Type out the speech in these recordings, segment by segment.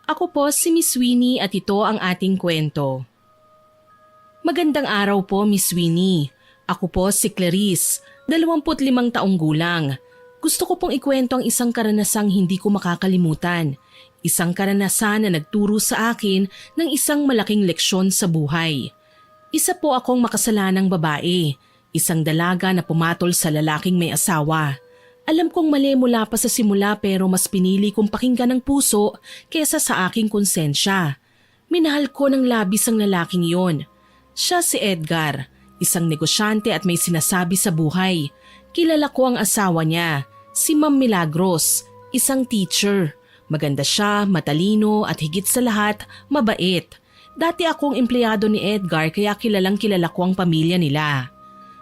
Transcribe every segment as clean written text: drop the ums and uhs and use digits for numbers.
Ako po si Miss Winnie at ito ang ating kwento. Magandang araw po, Miss Winnie. Ako po si Clarice, 25 taong gulang. Gusto ko pong ikwento ang isang karanasang hindi ko makakalimutan. Isang karanasan na nagturo sa akin ng isang malaking leksyon sa buhay. Isa po akong makasalanang babae, isang dalaga na pumatol sa lalaking may asawa. Alam kong mali mula pa sa simula pero mas pinili kong pakinggan ng puso kesa sa aking konsensya. Minahal ko ng labis ang lalaking iyon. Siya si Edgar, isang negosyante at may sinasabi sa buhay. Kilala ko ang asawa niya, si Ma'am Milagros, isang teacher. Maganda siya, matalino at higit sa lahat, mabait. Dati akong empleyado ni Edgar kaya kilalang kilala ko ang pamilya nila.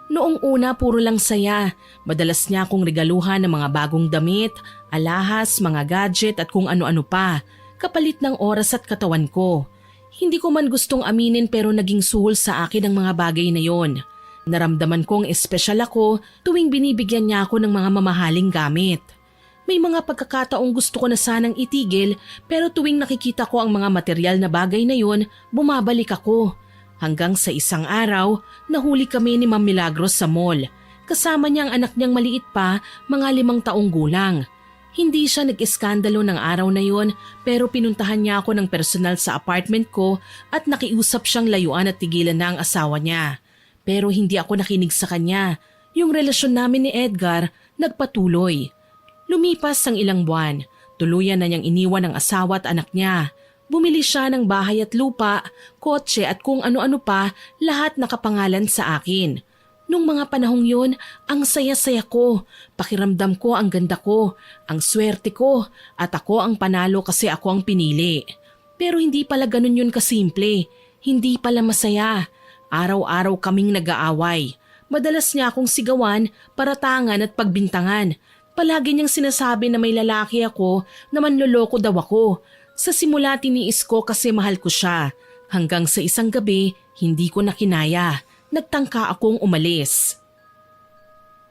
Noong una puro lang saya, madalas niya akong regaluhan ng mga bagong damit, alahas, mga gadget at kung ano-ano pa, kapalit ng oras at katawan ko. Hindi ko man gustong aminin pero naging suhol sa akin ang mga bagay na yon. Naramdaman kong espesyal ako tuwing binibigyan niya ako ng mga mamahaling gamit. May mga pagkakataong gusto ko na sanang itigil pero tuwing nakikita ko ang mga material na bagay na yon, bumabalik ako. Hanggang sa isang araw, nahuli kami ni Ma'am Milagros sa mall. Kasama niya ang anak niyang maliit pa, mga 5 taong gulang. Hindi siya nag-iskandalo ng araw na yon pero pinuntahan niya ako ng personal sa apartment ko at nakiusap siyang layuan at tigilan na ang asawa niya. Pero hindi ako nakinig sa kanya. Yung relasyon namin ni Edgar nagpatuloy. Lumipas ang ilang buwan, tuluyan na niyang iniwan ang asawa at anak niya. Bumili siya ng bahay at lupa, kotse at kung ano-ano pa, lahat nakapangalan sa akin. Nung mga panahong yun, ang saya-saya ko. Pakiramdam ko ang ganda ko, ang swerte ko, at ako ang panalo kasi ako ang pinili. Pero hindi pala ganun yun kasimple. Hindi pala masaya. Araw-araw kaming nag-aaway. Madalas niya akong sigawan, paratangan at pagbintangan. Palagi niyang sinasabi na may lalaki ako na manloloko daw ako. Sa simula tiniis ko kasi mahal ko siya. Hanggang sa isang gabi, hindi ko na kinaya. Nagtangka akong umalis.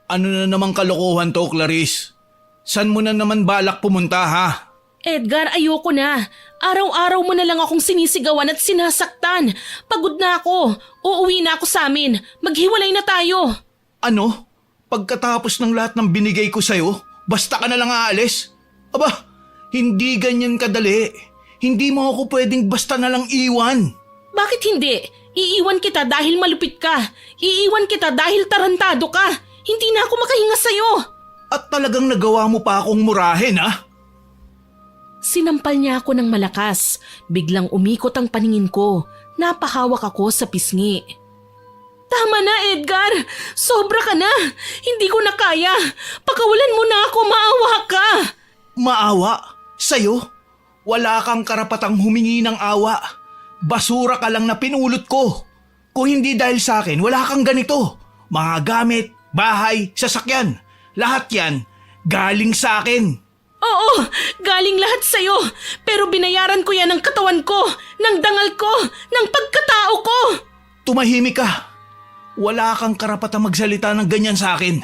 Ano na namang kalokohan to, Clarice? San mo na naman balak pumunta, ha? Edgar, ayoko na. Araw-araw mo na lang akong sinisigawan at sinasaktan. Pagod na ako. Uuwi na ako sa amin. Maghiwalay na tayo. Ano? Pagkatapos ng lahat ng binigay ko sa'yo, basta ka na lang aalis? Aba, hindi ganyan kadali. Hindi mo ako pwedeng basta na lang iwan. Bakit hindi? Iiwan kita dahil malupit ka. Iiwan kita dahil tarantado ka. Hindi na ako makahinga sa'yo. At talagang nagawa mo pa akong murahin, ha? Sinampal niya ako ng malakas. Biglang umikot ang paningin ko. Napahawak ako sa pisngi. Tama na, Edgar. Sobra ka na. Hindi ko na kaya. Pakawalan mo na ako, maawa ka. Maawa? Sa'yo? Wala kang karapatang humingi ng awa. Basura ka lang na pinulot ko. Kung hindi dahil sa akin, wala kang ganito. Mga gamit, bahay, sasakyan. Lahat yan, galing sa akin. Oo, galing lahat sa'yo. Pero binayaran ko yan ng katawan ko, ng dangal ko, ng pagkatao ko. Tumahimik ka. Wala kang karapatang magsalita ng ganyan sa akin.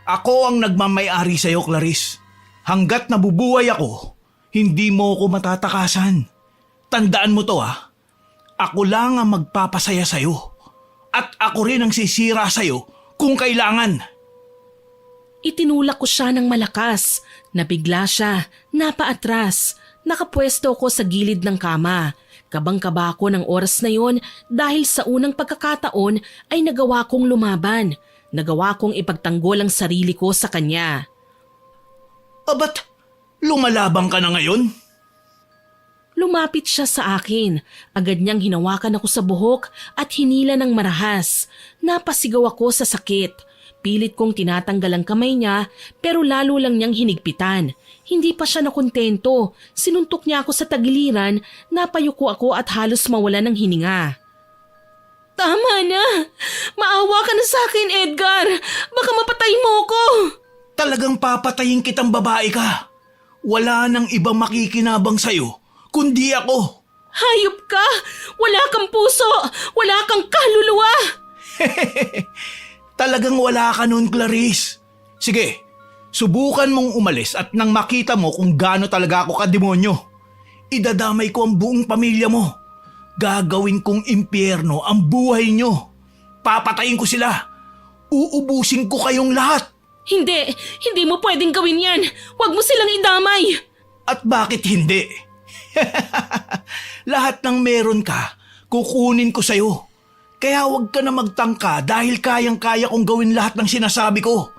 Ako ang nagmamayari sa'yo, Clarice. Hanggat nabubuhay ako, hindi mo ko matatakasan. Tandaan mo to, ha. Ako lang ang magpapasaya sa'yo. At ako rin ang sisira sa'yo kung kailangan. Itinulak ko siya ng malakas. Nabigla siya, napaatras. Nakapwesto ko sa gilid ng kama. Kabang-kaba ko ng oras na yon dahil sa unang pagkakataon ay nagawa kong lumaban. Nagawa kong ipagtanggol ang sarili ko sa kanya. Ba't lumalabang ka na ngayon? Lumapit siya sa akin. Agad niyang hinawakan ako sa buhok at hinila ng marahas. Napasigaw ako sa sakit. Pilit kong tinatanggal ang kamay niya pero lalo lang niyang hinigpitan. Hindi pa siya nakontento. Sinuntok niya ako sa tagiliran, napayuko ako at halos mawala ng hininga. Tama na! Maawa ka na sa akin, Edgar! Baka mapatay mo ko! Talagang papatayin kitang babae ka. Wala nang ibang makikinabang sa'yo, kundi ako. Hayop ka! Wala kang puso! Wala kang kaluluwa! Talagang wala ka nun, Clarice. Sige, subukan mong umalis at nang makita mo kung gaano talaga ako kademonyo. Idadamay ko ang buong pamilya mo. Gagawin kong impyerno ang buhay nyo. Papatayin ko sila. Uubusin ko kayong lahat. Hindi! Hindi mo pwedeng gawin yan! Huwag mo silang idamay! At bakit hindi? Lahat ng meron ka, kukunin ko sa'yo. Kaya huwag ka na magtangka dahil kayang-kaya kong gawin lahat ng sinasabi ko.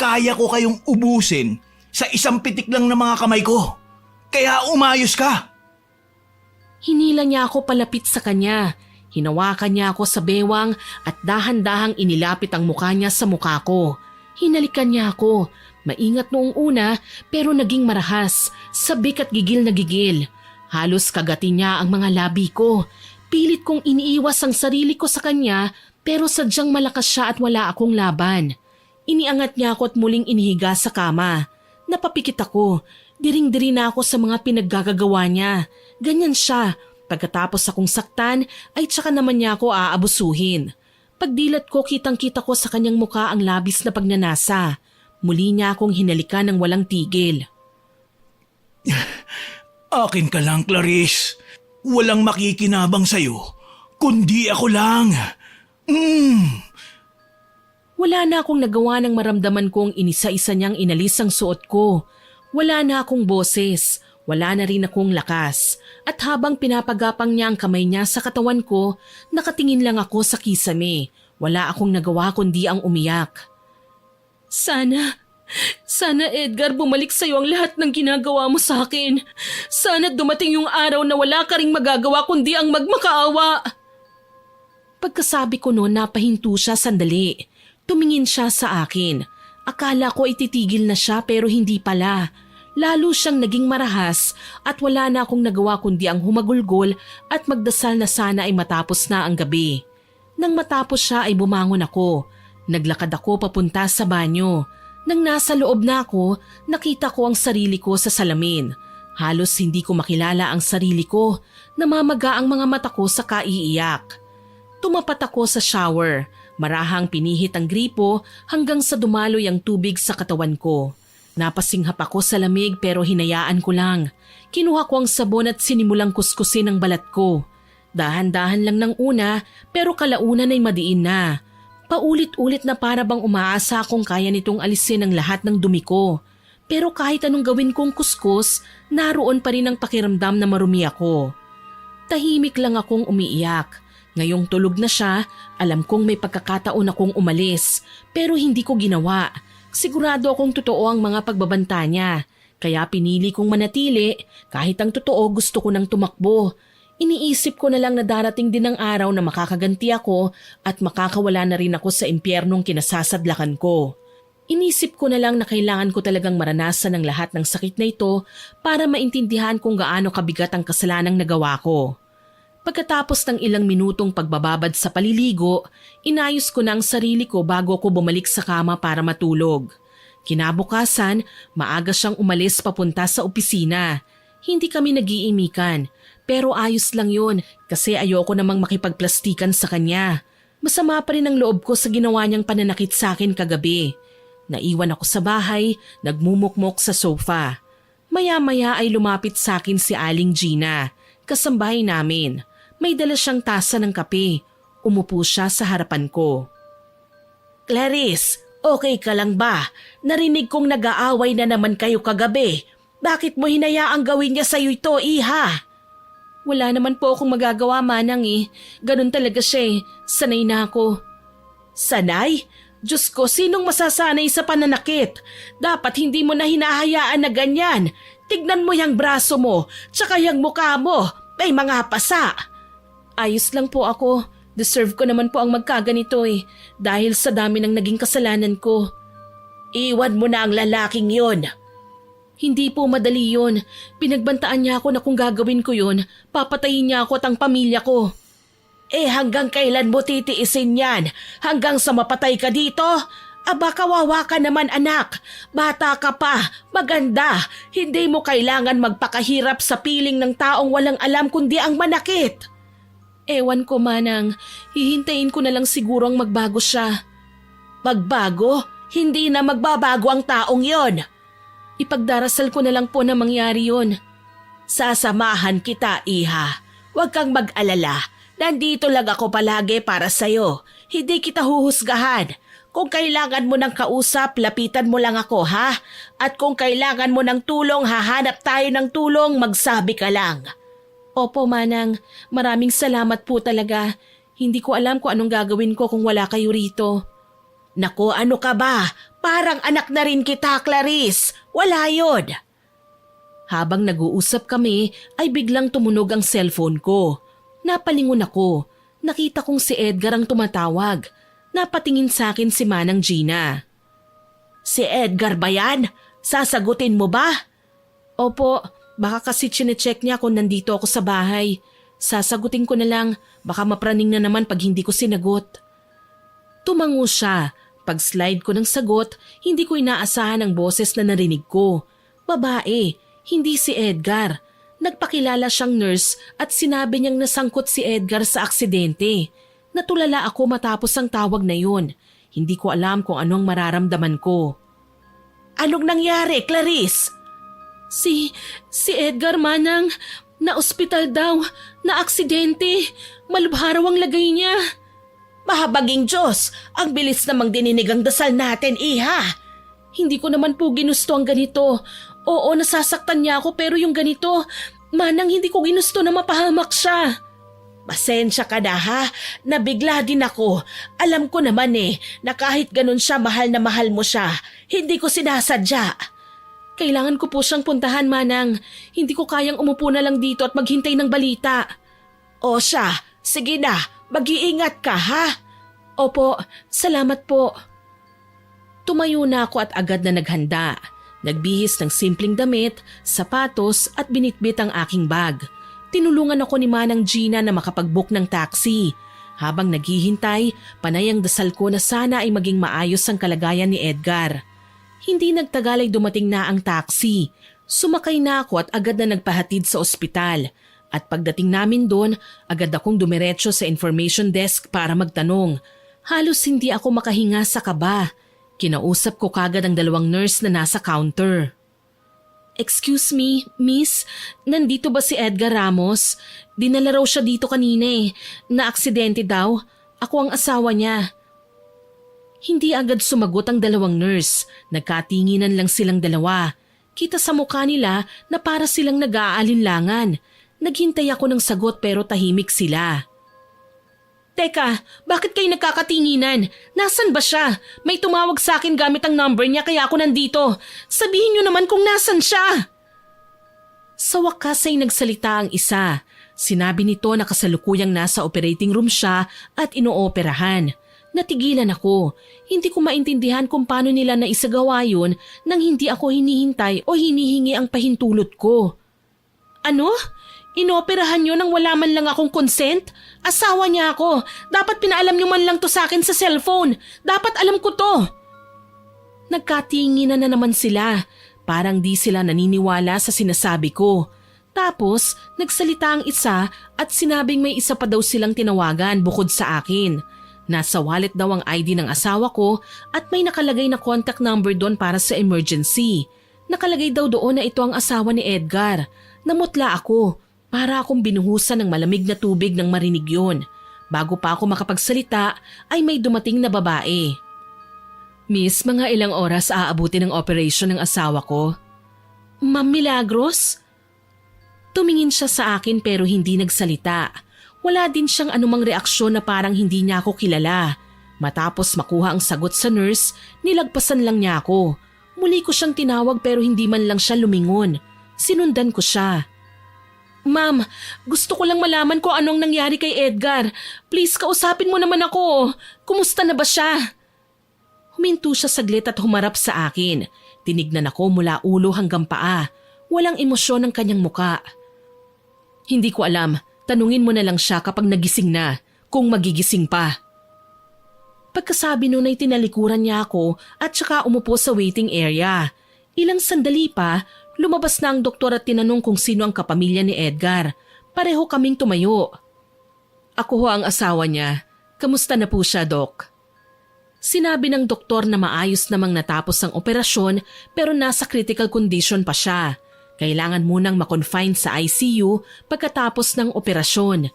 Kaya ko kayong ubusin sa isang pitik lang ng mga kamay ko. Kaya umayos ka. Hinila niya ako palapit sa kanya. Hinawakan niya ako sa bewang at dahan-dahang inilapit ang mukha niya sa mukha ko. Hinalikan niya ako. Maingat noong una pero naging marahas, sabik at gigil na gigil. Halos kagatin niya ang mga labi ko. Pilit kong iniiwas ang sarili ko sa kanya pero sadyang malakas siya at wala akong laban. Iniangat niya ako at muling inihiga sa kama. Napapikit ako. Diring-diri na ako sa mga pinaggagawa niya. Ganyan siya. Pagkatapos akong saktan ay tsaka naman niya ako aabusuhin. Pagdilat ko kitang-kita ko sa kanyang muka ang labis na pagnanasa. Muli niya akong hinalikan ng walang tigil. Akin ka lang, Clarice. Walang makikinabang sa'yo, kundi ako lang. Wala na akong nagawa ng maramdaman kong inisa-isa niyang inalis ang suot ko. Wala na akong boses, wala na rin akong lakas. At habang pinapagapang niya ang kamay niya sa katawan ko, nakatingin lang ako sa kisame. Wala akong nagawa kundi ang umiyak. Sana Edgar bumalik sa'yo ang lahat ng ginagawa mo sa akin. Sana dumating yung araw na wala ka ring magagawa kundi ang magmakaawa. Pagkasabi ko noon napahinto siya sandali. Tumingin siya sa akin. Akala ko ititigil na siya pero hindi pala. Lalo siyang naging marahas at wala na akong nagawa kundi ang humagulgol at magdasal na sana ay matapos na ang gabi. Nang matapos siya ay bumangon ako. Naglakad ako papunta sa banyo. Nang nasa loob na ako, nakita ko ang sarili ko sa salamin. Halos hindi ko makilala ang sarili ko. Namamaga ang mga mata ko sa kaiiyak. Tumapat ako sa shower. Marahang pinihit ang gripo hanggang sa dumaloy ang tubig sa katawan ko. Napasinghap ako sa lamig pero hinayaan ko lang. Kinuha ko ang sabon at sinimulang kuskusin ang balat ko. Dahan-dahan lang ng una pero kalaunan ay madiin na. Paulit-ulit na para bang umaasa akong kaya nitong alisin ang lahat ng dumi ko. Pero kahit anong gawin kong kuskus, naroon pa rin ang pakiramdam na marumi ako. Tahimik lang akong umiiyak. Ngayong tulog na siya, alam kong may pagkakataon akong umalis. Pero hindi ko ginawa. Sigurado akong totoo ang mga pagbabanta niya. Kaya pinili kong manatili kahit ang totoo gusto ko nang tumakbo. Iniisip ko na lang na darating din ang araw na makakaganti ako at makakawala na rin ako sa impyernong kinasasadlakan ko. Inisip ko na lang na kailangan ko talagang maranasan ang lahat ng sakit na ito para maintindihan kung gaano kabigat ang kasalanang nagawa ko. Pagkatapos ng ilang minutong pagbababad sa paliligo, inayos ko na ang sarili ko bago ako bumalik sa kama para matulog. Kinabukasan, maaga siyang umalis papunta sa opisina. Hindi kami nag-iimikan. Pero ayos lang yun kasi ayoko namang makipagplastikan sa kanya. Masama pa rin ang loob ko sa ginawa niyang pananakit sa akin kagabi. Naiwan ako sa bahay, nagmumukmok sa sofa. Maya-maya ay lumapit sa akin si Aling Gina, kasambahay namin. May dala siyang tasa ng kape. Umupo siya sa harapan ko. Clarice, okay ka lang ba? Narinig kong nag-aaway na naman kayo kagabi. Bakit mo hinayaang gawin niya sa'yo ito, iha? Wala naman po akong magagawa, Manang eh. Ganun talaga siya eh. Sanay na ako. Sanay? Diyos ko, sinong masasanay sa pananakit? Dapat hindi mo na hinahayaan na ganyan. Tignan mo yung braso mo, tsaka yung mukha mo. May mga pasa. Ayos lang po ako. Deserve ko naman po ang magkaganito eh. Dahil sa dami ng naging kasalanan ko. Iwan mo na ang lalaking yon. Hindi po madali yun. Pinagbantaan niya ako na kung gagawin ko yun, papatayin niya ako at ang pamilya ko. Hanggang kailan mo titiisin yan? Hanggang sa mapatay ka dito? Aba kawawa ka naman anak. Bata ka pa, maganda. Hindi mo kailangan magpakahirap sa piling ng taong walang alam kundi ang manakit. Ewan ko Manang, hihintayin ko na lang siguro ang magbago siya. Magbago? Hindi na magbabago ang taong yon. Ipagdarasal ko na lang po na mangyari yun. Sasamahan kita, iha. Huwag kang mag-alala. Nandito lang ako palagi para sa'yo. Hindi kita huhusgahan. Kung kailangan mo ng kausap, lapitan mo lang ako, ha? At kung kailangan mo ng tulong, hahanap tayo ng tulong, magsabi ka lang. Opo, Manang. Maraming salamat po talaga. Hindi ko alam kung anong gagawin ko kung wala kayo rito. Naku, ano ka ba? Parang anak na rin kita, Clarice. Wala yun. Habang nag-uusap kami ay biglang tumunog ang cellphone ko. Napalingon ako. Nakita kong si Edgar ang tumatawag. Napatingin sa akin si Manang Gina. Si Edgar ba yan? Sasagutin mo ba? Opo, baka kasi chinecheck niya kung nandito ako sa bahay. Sasagutin ko na lang, baka mapraning na naman pag hindi ko sinagot. Tumango siya. Pag-slide ko ng sagot, hindi ko inaasahan ang boses na narinig ko. Babae, hindi si Edgar. Nagpakilala siyang nurse at sinabi niyang nasangkot si Edgar sa aksidente. Natulala ako matapos ang tawag na yun. Hindi ko alam kung anong mararamdaman ko. Anong nangyari, Clarice? Si Edgar, Manang, na-ospital daw, na-aksidente. Malubha raw ang lagay niya. Mahabaging Diyos, ang bilis namang dininig ang dasal natin, iha. Hindi ko naman po ginusto ang ganito. Oo, nasasaktan niya ako pero yung ganito, Manang, hindi ko ginusto na mapahamak siya. Pasensya ka na, ha? Nabigla din ako. Alam ko naman na kahit ganun siya, mahal na mahal mo siya. Hindi ko sinasadya. Kailangan ko po siyang puntahan, Manang. Hindi ko kayang umupo na lang dito at maghintay ng balita. O siya, sige na, mag-iingat ka, ha? Opo, salamat po. Tumayo na ako at agad na naghanda. Nagbihis ng simpleng damit, sapatos at binitbit ang aking bag. Tinulungan ako ni Manang Gina na makapag-book ng taxi. Habang naghihintay, panay ang dasal ko na sana ay maging maayos ang kalagayan ni Edgar. Hindi nagtagal ay dumating na ang taxi. Sumakay na ako at agad na nagpahatid sa ospital. At pagdating namin doon, agad akong dumiretso sa information desk para magtanong. Halos hindi ako makahinga sa kaba. Kinausap ko kagad ang 2 nurse na nasa counter. Excuse me, miss, nandito ba si Edgar Ramos? Dinala raw siya dito kanina Na-aksidente daw. Ako ang asawa niya. Hindi agad sumagot ang 2 nurse. Nagkatinginan lang silang 2. Kita sa mukha nila na para silang nag-aalinlangan. Naghintay ako ng sagot pero tahimik sila. Teka, bakit kayo nagkakatinginan? Nasaan ba siya? May tumawag sa akin gamit ang number niya kaya ako nandito. Sabihin niyo naman kung nasan siya. Sa wakas ay nagsalita ang isa. Sinabi nito na kasalukuyang nasa operating room siya at inooperahan. Natigilan ako. Hindi ko maintindihan kung paano nila naisagawa yun nang hindi ako hinihintay o hinihingi ang pahintulot ko. Ano? Inoperahan niyo nang wala man lang akong consent? Asawa niya ako. Dapat pinaalam niyo man lang to sa akin sa cellphone. Dapat alam ko to. Nagkatinginan na naman sila. Parang di sila naniniwala sa sinasabi ko. Tapos, nagsalita ang isa at sinabing may isa pa daw silang tinawagan bukod sa akin. Nasa wallet daw ang ID ng asawa ko at may nakalagay na contact number doon para sa emergency. Nakalagay daw doon na ito ang asawa ni Edgar. Namutla ako. Para akong binuhusan ng malamig na tubig nang marinig yun. Bago pa ako makapagsalita ay may dumating na babae. Miss, mga ilang oras aabutin ang operation ng asawa ko. Ma'am Milagros? Tumingin siya sa akin pero hindi nagsalita. Wala din siyang anumang reaksyon na parang hindi niya ako kilala. Matapos makuha ang sagot sa nurse, nilagpasan lang niya ako. Muli ko siyang tinawag pero hindi man lang siya lumingon. Sinundan ko siya. Ma'am, gusto ko lang malaman kung anong nangyari kay Edgar. Please, kausapin mo naman ako. Kumusta na ba siya? Huminto siya saglit at humarap sa akin. Tinignan ako mula ulo hanggang paa. Walang emosyon ang kanyang muka. Hindi ko alam. Tanungin mo na lang siya kapag nagising na, kung magigising pa. Pagkasabi nun ay tinalikuran niya ako at saka umupo sa waiting area. Ilang sandali pa, lumabas na ang doktor at tinanong kung sino ang kapamilya ni Edgar. Pareho kaming tumayo. Ako ho ang asawa niya. Kamusta na po siya, Dok? Sinabi ng doktor na maayos namang natapos ang operasyon pero nasa critical condition pa siya. Kailangan munang makonfine sa ICU pagkatapos ng operasyon.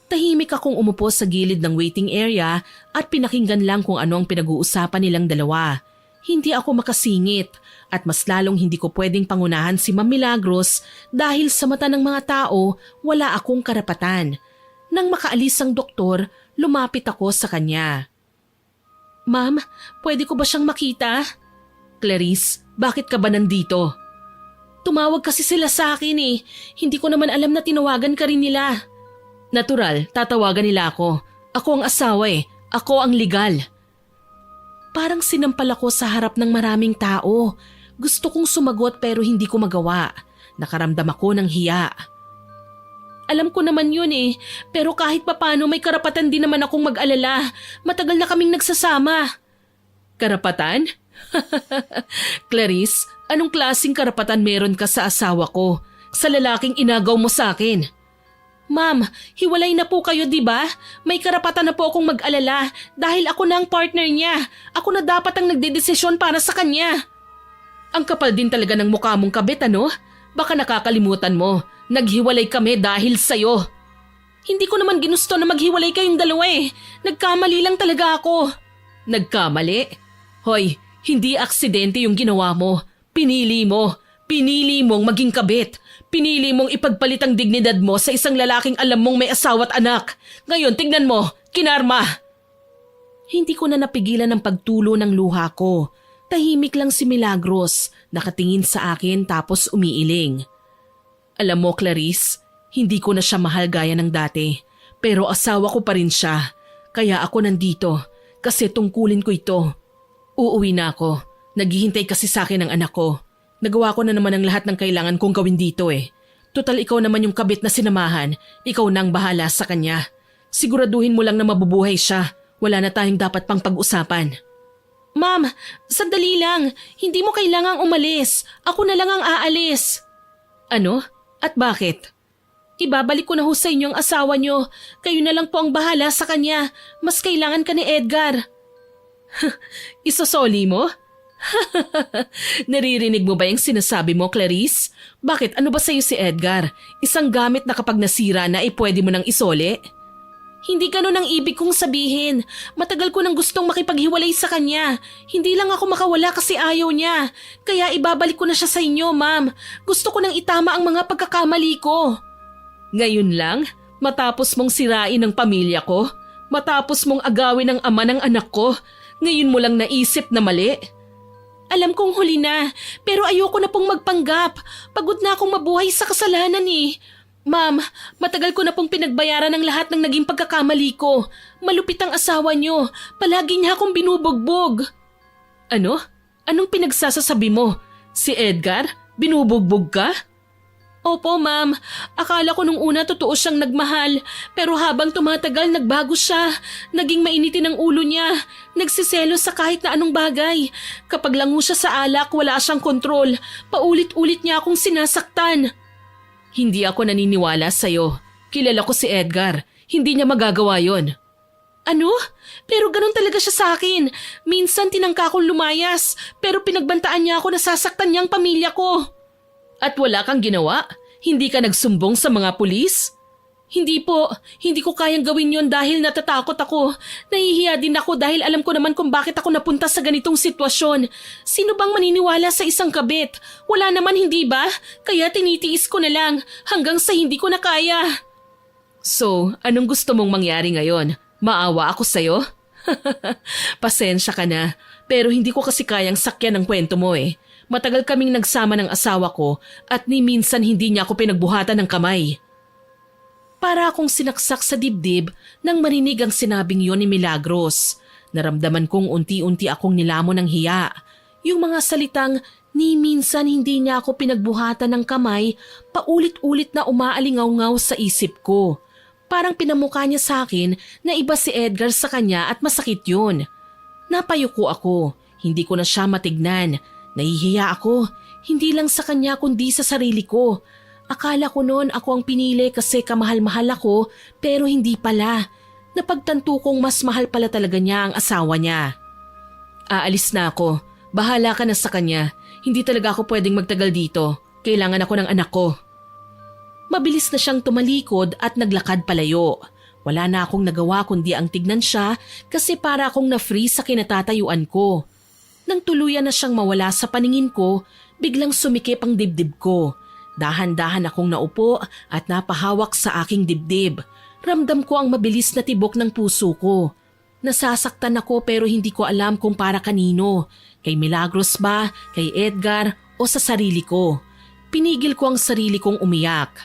Tahimik akong umupo sa gilid ng waiting area at pinakinggan lang kung ano ang pinag-uusapan nilang dalawa. Hindi ako makasingit at mas lalong hindi ko pwedeng pangunahan si Ma'am Milagros dahil sa mata ng mga tao wala akong karapatan. Nang makaalis ang doktor, lumapit ako sa kanya. Ma'am, pwede ko ba siyang makita? Clarice, bakit ka ba nandito? Tumawag kasi sila sa akin eh. Hindi ko naman alam na tinawagan ka rin nila. Natural, tatawagan nila ako. Ako ang asawa eh. Ako ang legal. Parang sinampal ako sa harap ng maraming tao. Gusto kong sumagot pero hindi ko magawa. Nakaramdam ako ng hiya. Alam ko naman yun eh, pero kahit papano may karapatan din naman akong mag-alala. Matagal na kaming nagsasama. Karapatan? Clarice, anong klaseng karapatan meron ka sa asawa ko? Sa lalaking inagaw mo sa akin? Ma'am, hiwalay na po kayo, di ba? May karapatan na po akong mag-alala dahil ako na ang partner niya. Ako na dapat ang nagdedesisyon para sa kanya. Ang kapal din talaga ng mukha mong kabit, ano? Baka nakakalimutan mo. Naghiwalay kami dahil sa'yo. Hindi ko naman ginusto na maghiwalay kayong dalawa eh. Nagkamali lang talaga ako. Nagkamali? Hoy, hindi aksidente yung ginawa mo. Pinili mo. Pinili mong maging kabit. Pinili mong ipagpalit ang dignidad mo sa isang lalaking alam mong may asawa at anak. Ngayon, tingnan mo, kinarma. Hindi ko na napigilan ang pagtulo ng luha ko. Tahimik lang si Milagros, nakatingin sa akin tapos umiiling. Alam mo, Clarice, hindi ko na siya mahal gaya ng dati. Pero asawa ko pa rin siya. Kaya ako nandito, kasi tungkulin ko ito. Uuwi na ako. Naghihintay kasi sa akin ang anak ko. Nagawa ko na naman ang lahat ng kailangan kong gawin dito eh. Total ikaw naman yung kabit na sinamahan. Ikaw na ang bahala sa kanya. Siguraduhin mo lang na mabubuhay siya. Wala na tayong dapat pang pag-usapan. Ma'am, sandali lang. Hindi mo kailangang umalis. Ako na lang ang aalis. Ano? At bakit? Ibabalik ko na ho sa inyo ang asawa niyo. Kayo na lang po ang bahala sa kanya. Mas kailangan ka ni Edgar. Isosoli mo? Naririnig mo ba yung sinasabi mo, Clarice? Bakit? Ano ba sa'yo si Edgar? Isang gamit na kapag nasira na pwede mo nang isole? Hindi ganun ang ibig kong sabihin. Matagal ko nang gustong makipaghiwalay sa kanya. Hindi lang ako makawala kasi ayaw niya. Kaya ibabalik ko na siya sa inyo, ma'am. Gusto ko nang itama ang mga pagkakamali ko. Ngayon lang? Matapos mong sirain ang pamilya ko? Matapos mong agawin ang ama ng anak ko? Ngayon mo lang naisip na mali? Alam kong huli na, pero ayoko na pong magpanggap. Pagod na akong mabuhay sa kasalanan eh. Ma'am, matagal ko na pong pinagbayaran ng lahat ng naging pagkakamali ko. Malupit ang asawa niyo. Palagi niya akong binubugbog. Ano? Anong pinagsasasabi mo? Si Edgar? Binubugbog ka? Opo, ma'am. Akala ko nung una totoo siyang nagmahal. Pero habang tumatagal, nagbago siya. Naging mainitin ang ulo niya. Nagsiselo sa kahit na anong bagay. Kapag lango siya sa alak, wala siyang kontrol. Paulit-ulit niya akong sinasaktan. Hindi ako naniniwala sa'yo. Kilala ko si Edgar. Hindi niya magagawa yon. Ano? Pero ganun talaga siya sa akin. Minsan tinangka akong lumayas. Pero pinagbantaan niya ako na sasaktan niya ang pamilya ko. At wala kang ginawa? Hindi ka nagsumbong sa mga pulis? Hindi po. Hindi ko kayang gawin yon dahil natatakot ako. Nahihiya din ako dahil alam ko naman kung bakit ako napunta sa ganitong sitwasyon. Sino bang maniniwala sa isang kabit? Wala naman, hindi ba? Kaya tinitiis ko na lang hanggang sa hindi ko na kaya. So, anong gusto mong mangyari ngayon? Maawa ako sa'yo? Pasensya ka na. Pero hindi ko kasi kayang sakyan ang kwento mo eh. Matagal kaming nagsama ng asawa ko at ni minsan hindi niya ako pinagbuhatan ng kamay. Para akong sinaksak sa dibdib nang marinig ang sinabing yon ni Milagros. Naramdaman kong unti-unti akong nilamon ng hiya. Yung mga salitang ni minsan hindi niya ako pinagbuhatan ng kamay, paulit-ulit na umaalingaw-ngaw sa isip ko. Parang pinamukha niya sa akin na iba si Edgar sa kanya at masakit yun. Napayuko ako, hindi ko na siya matignan. Nahihiya ako, hindi lang sa kanya kundi sa sarili ko. Akala ko noon ako ang pinili kasi kamahal-mahal ako pero hindi pala. Napagtanto kong mas mahal pala talaga niya ang asawa niya. Aalis na ako. Bahala ka na sa kanya. Hindi talaga ako pwedeng magtagal dito. Kailangan ako ng anak ko. Mabilis na siyang tumalikod at naglakad palayo. Wala na akong nagawa kundi ang tignan siya kasi para akong na-freeze sa kinatatayuan ko. Nang tuluyan na siyang mawala sa paningin ko, biglang sumikip ang dibdib ko. Dahan-dahan akong naupo at napahawak sa aking dibdib. Ramdam ko ang mabilis na tibok ng puso ko. Nasasaktan ako pero hindi ko alam kung para kanino. Kay Milagros ba, kay Edgar o sa sarili ko. Pinigil ko ang sarili kong umiyak.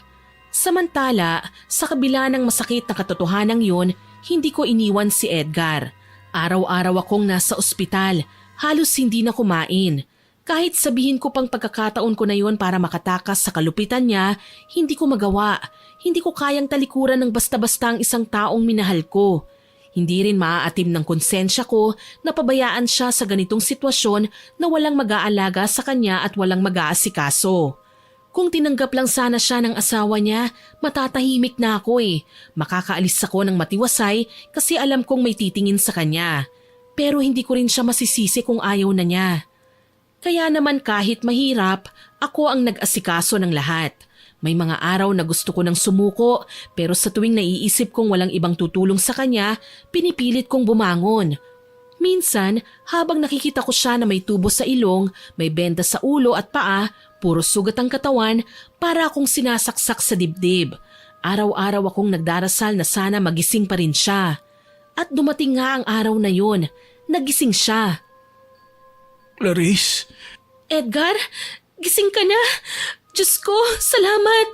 Samantala, sa kabila ng masakit na katotohanan yun, hindi ko iniwan si Edgar. Araw-araw akong nasa ospital, halos hindi na kumain. Kahit sabihin ko pang pagkakataon ko na yun para makatakas sa kalupitan niya, hindi ko magawa. Hindi ko kayang talikuran ng basta-basta ang isang taong minahal ko. Hindi rin maaatim ng konsensya ko na pabayaan siya sa ganitong sitwasyon na walang mag-aalaga sa kanya at walang mag-aasikaso. Kung tinanggap lang sana siya ng asawa niya, matatahimik na ako eh. Makakaalis ako ng matiwasay kasi alam kong may titingin sa kanya. Pero hindi ko rin siya masisisi kung ayaw na niya. Kaya naman kahit mahirap, ako ang nag-asikaso ng lahat. May mga araw na gusto ko nang sumuko pero sa tuwing naiisip kong walang ibang tutulong sa kanya, pinipilit kong bumangon. Minsan, habang nakikita ko siya na may tubo sa ilong, may benda sa ulo at paa, puro sugat ang katawan, para akong sinasaksak sa dibdib. Araw-araw akong nagdarasal na sana magising pa rin siya. At dumating nga ang araw na yon, nagising siya. Clarice? Edgar, gising ka na. Diyos ko, salamat.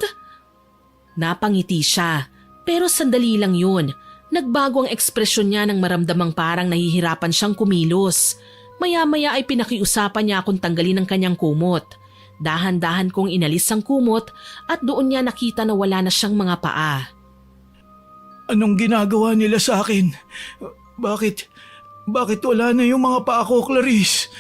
Napangiti siya, pero sandali lang yun. Nagbago ang ekspresyon niya nang maramdamang parang nahihirapan siyang kumilos. Maya-maya ay pinakiusapan niya akong tanggalin ang kanyang kumot. Dahan-dahan kong inalis ang kumot at doon niya nakita na wala na siyang mga paa. Anong ginagawa nila sa akin? Bakit wala na yung mga paa ko, Clarice?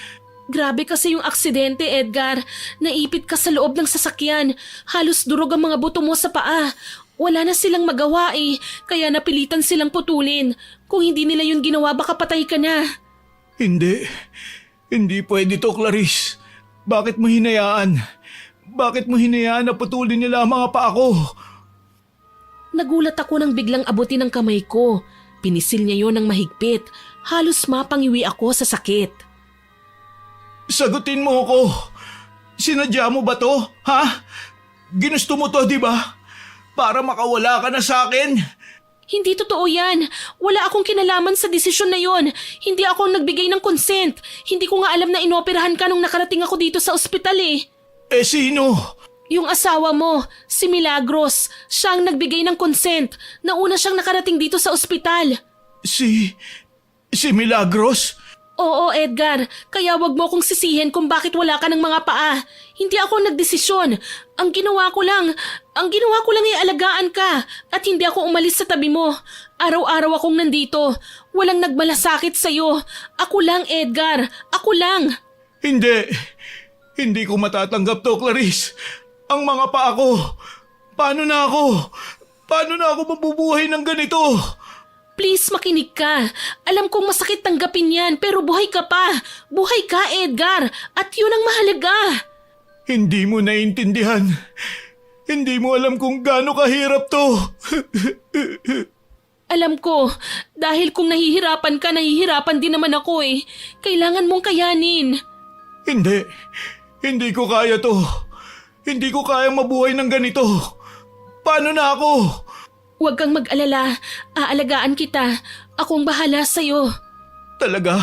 Grabe kasi yung aksidente, Edgar. Naipit ka sa loob ng sasakyan. Halos durog ang mga buto mo sa paa. Wala na silang magawa eh, kaya napilitan silang putulin. Kung hindi nila yun ginawa, baka patay ka na. Hindi pwede to, Clarice. Bakit mo hinayaan? Bakit mo hinayaan na putulin nila ang mga paa ko? Nagulat ako nang biglang abutin ng kamay ko. Pinisil niya yon ng mahigpit. Halos mapangiwi ako sa sakit. Sagutin mo ako. Sinadya mo ba to? Ha? Ginusto mo to, di ba? Para makawala ka na sa akin? Hindi totoo yan. Wala akong kinalaman sa desisyon na yon. Hindi ako ang nagbigay ng consent. Hindi ko nga alam na inoperahan ka nung nakarating ako dito sa ospital eh. Eh sino? Yung asawa mo, si Milagros. Siya ang nagbigay ng consent. Nauna siyang nakarating dito sa ospital. Si Milagros? Oo, Edgar. Kaya wag mo akong sisihin kung bakit wala ka ng mga paa. Hindi ako nagdesisyon. Ang ginawa ko lang ay alagaan ka at hindi ako umalis sa tabi mo. Araw-araw akong nandito. Walang nagmalasakit sa'yo. Ako lang, Edgar. Ako lang. Hindi ko matatanggap to, Clarice. Ang mga paa ko. Paano na ako mabubuhay ng ganito? Please, makinig ka. Alam kong masakit tanggapin yan, pero buhay ka pa. Buhay ka, Edgar. At yun ang mahalaga. Hindi mo naiintindihan. Hindi mo alam kung gaano kahirap to. Alam ko, dahil kung nahihirapan ka, nahihirapan din naman ako eh. Kailangan mong kayanin. Hindi ko kaya to. Hindi ko kayang mabuhay ng ganito. Paano na ako? Huwag kang mag-alala. Aalagaan kita. Akong bahala sa'yo. Talaga?